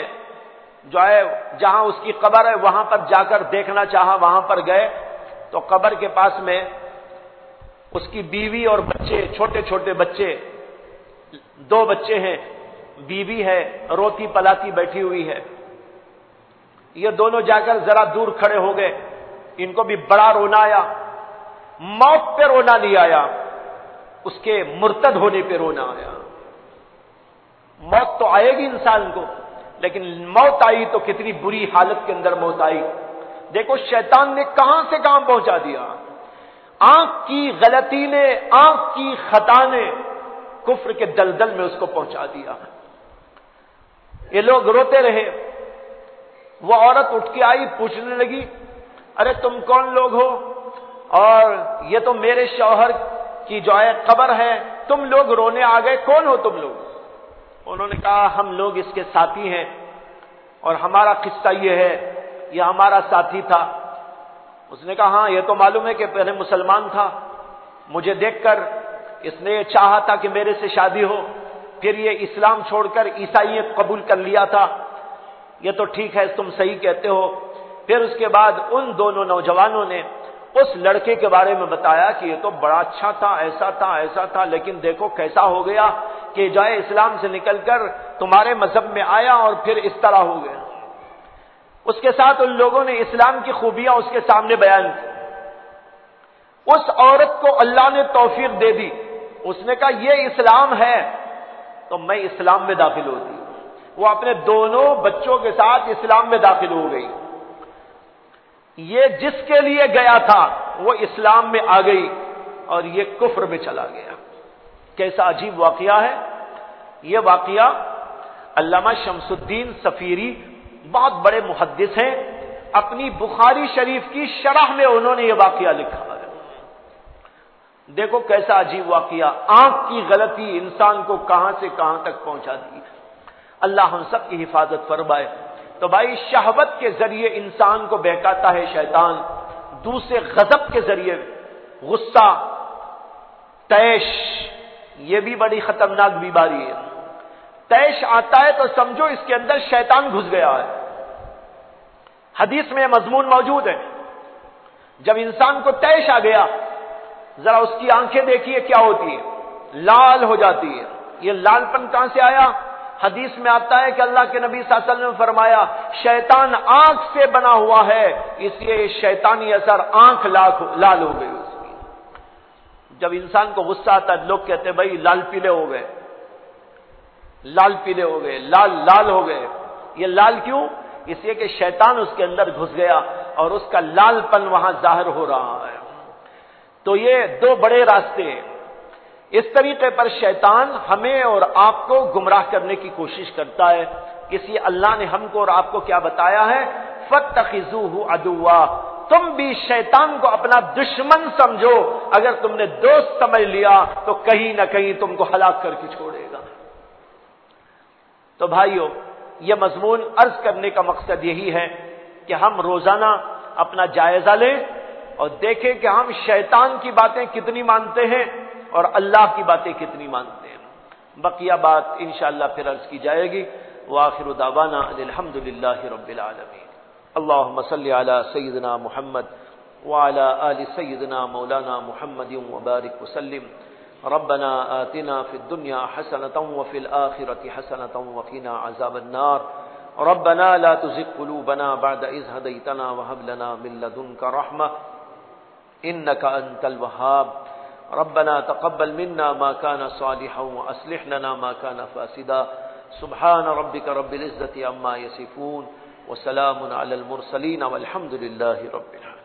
جو ہے جہاں اس کی قبر ہے وہاں پر جا کر دیکھنا چاہا، وہاں پر گئے تو قبر کے پاس میں اس کی بیوی اور بچے، چھوٹے چھوٹے بچے، 2 بچے ہیں، بیوی ہے روتی پلاتی بیٹھی ہوئی ہے۔ یہ دونوں جا کر ذرا دور کھڑے ہو گئے، ان کو بھی بڑا رونا آیا۔ موت پہ رونا نہیں آیا، اس کے مرتد ہونے پہ رونا آیا۔ موت تو آئے گی انسان کو، لیکن موت آئی تو کتنی بری حالت کے اندر موت آئی۔ دیکھو شیطان نے کہاں سے کہاں پہنچا دیا۔ آنکھ کی غلطی نے، آنکھ کی خطا نے کفر کے دلدل میں اس کو پہنچا دیا۔ یہ لوگ روتے رہے۔ وہ عورت اٹھ کے آئی، پوچھنے لگی ارے تم کون لوگ ہو؟ اور یہ تو میرے شوہر کی جو ہے قبر ہے، تم لوگ رونے آ گئے، کون ہو تم لوگ؟ انہوں نے کہا ہم لوگ اس کے ساتھی ہیں، اور ہمارا قصہ یہ ہے، یہ ہمارا ساتھی تھا۔ اس نے کہا ہاں یہ تو معلوم ہے کہ پہلے مسلمان تھا، مجھے دیکھ کر اس نے یہ چاہا تھا کہ میرے سے شادی ہو، پھر یہ اسلام چھوڑ کر عیسائیت قبول کر لیا تھا۔ یہ تو ٹھیک ہے، تم صحیح کہتے ہو۔ پھر اس کے بعد ان دونوں نوجوانوں نے اس لڑکے کے بارے میں بتایا کہ یہ تو بڑا اچھا تھا، ایسا تھا ایسا تھا، لیکن دیکھو کیسا ہو گیا کہ جائے اسلام سے نکل کر تمہارے مذہب میں آیا اور پھر اس طرح ہو گیا۔ اس کے ساتھ ان لوگوں نے اسلام کی خوبیاں اس کے سامنے بیان کی۔ اس عورت کو اللہ نے توفیق دے دی، اس نے کہا یہ اسلام ہے تو میں اسلام میں داخل ہوتی ہوں۔ وہ اپنے دونوں بچوں کے ساتھ اسلام میں داخل ہو گئی۔ یہ جس کے لیے گیا تھا وہ اسلام میں آ گئی اور یہ کفر میں چلا گیا۔ کیسا عجیب واقعہ ہے یہ واقعہ۔ علامہ شمس الدین صفیری بہت بڑے محدث ہیں، اپنی بخاری شریف کی شرح میں انہوں نے یہ واقعہ لکھا ہے۔ دیکھو کیسا عجیب واقعہ، آنکھ کی غلطی انسان کو کہاں سے کہاں تک پہنچا دی۔ اللہ ہم سب کی حفاظت فرمائے۔ تو بھائی شہوت کے ذریعے انسان کو بہکاتا ہے شیطان، دوسرے غضب کے ذریعے، غصہ، طیش، یہ بھی بڑی خطرناک بیماری ہے۔ طیش آتا ہے تو سمجھو اس کے اندر شیطان گھس گیا ہے۔ حدیث میں مضمون موجود ہے، جب انسان کو طیش آ گیا ذرا اس کی آنکھیں دیکھیے کیا ہوتی ہے، لال ہو جاتی ہے۔ یہ لال پن کہاں سے آیا؟ حدیث میں آتا ہے کہ اللہ کے نبی صلی اللہ علیہ وسلم نے فرمایا شیطان آنکھ سے بنا ہوا ہے، اس لیے شیطانی اثر آنکھ لال ہو گئی اس کی۔ جب انسان کو غصہ آتا ہے لوگ کہتے ہیں بھائی لال پیلے ہو گئے، لال پیلے ہو گئے، لال ہو گئے۔ یہ لال کیوں؟ اس لیے کہ شیطان اس کے اندر گھس گیا اور اس کا لال پن وہاں ظاہر ہو رہا ہے۔ تو یہ 2 بڑے راستے ہیں۔ اس طریقے پر شیطان ہمیں اور آپ کو گمراہ کرنے کی کوشش کرتا ہے۔ اس لیے اللہ نے ہم کو اور آپ کو کیا بتایا ہے؟ فَاتَّخِذُوهُ عَدُوًّا، تم بھی شیطان کو اپنا دشمن سمجھو۔ اگر تم نے دوست سمجھ لیا تو کہیں نہ کہیں تم کو ہلاک کر کے چھوڑے گا۔ تو بھائیو یہ مضمون عرض کرنے کا مقصد یہی ہے کہ ہم روزانہ اپنا جائزہ لیں اور دیکھیں کہ ہم شیطان کی باتیں کتنی مانتے ہیں اور اللہ کی باتیں کتنی مانتے ہیں۔ بقیہ بات انشاءاللہ پھر عرض کی جائے گی۔ وآخر دعوانا الحمدللہ رب العالمین۔ اللہم صلی علی سیدنا محمد وعلی آل سیدنا مولانا محمد وبارک وسلم۔ ربنا آتنا فی الدنیا حسنة وفی الآخرة حسنة وقنا عذاب النار۔ ربنا لا تزغ قلوبنا بعد إذ هديتنا وهب لنا من لدنك رحمة إنك أنت الوهاب۔ ربنا تقبل منا ما كان صالحا وأصلح لنا ما كان فاسدا۔ سبحان ربك رب العزة عما يصفون وسلام على المرسلين والحمد لله رب العالمين۔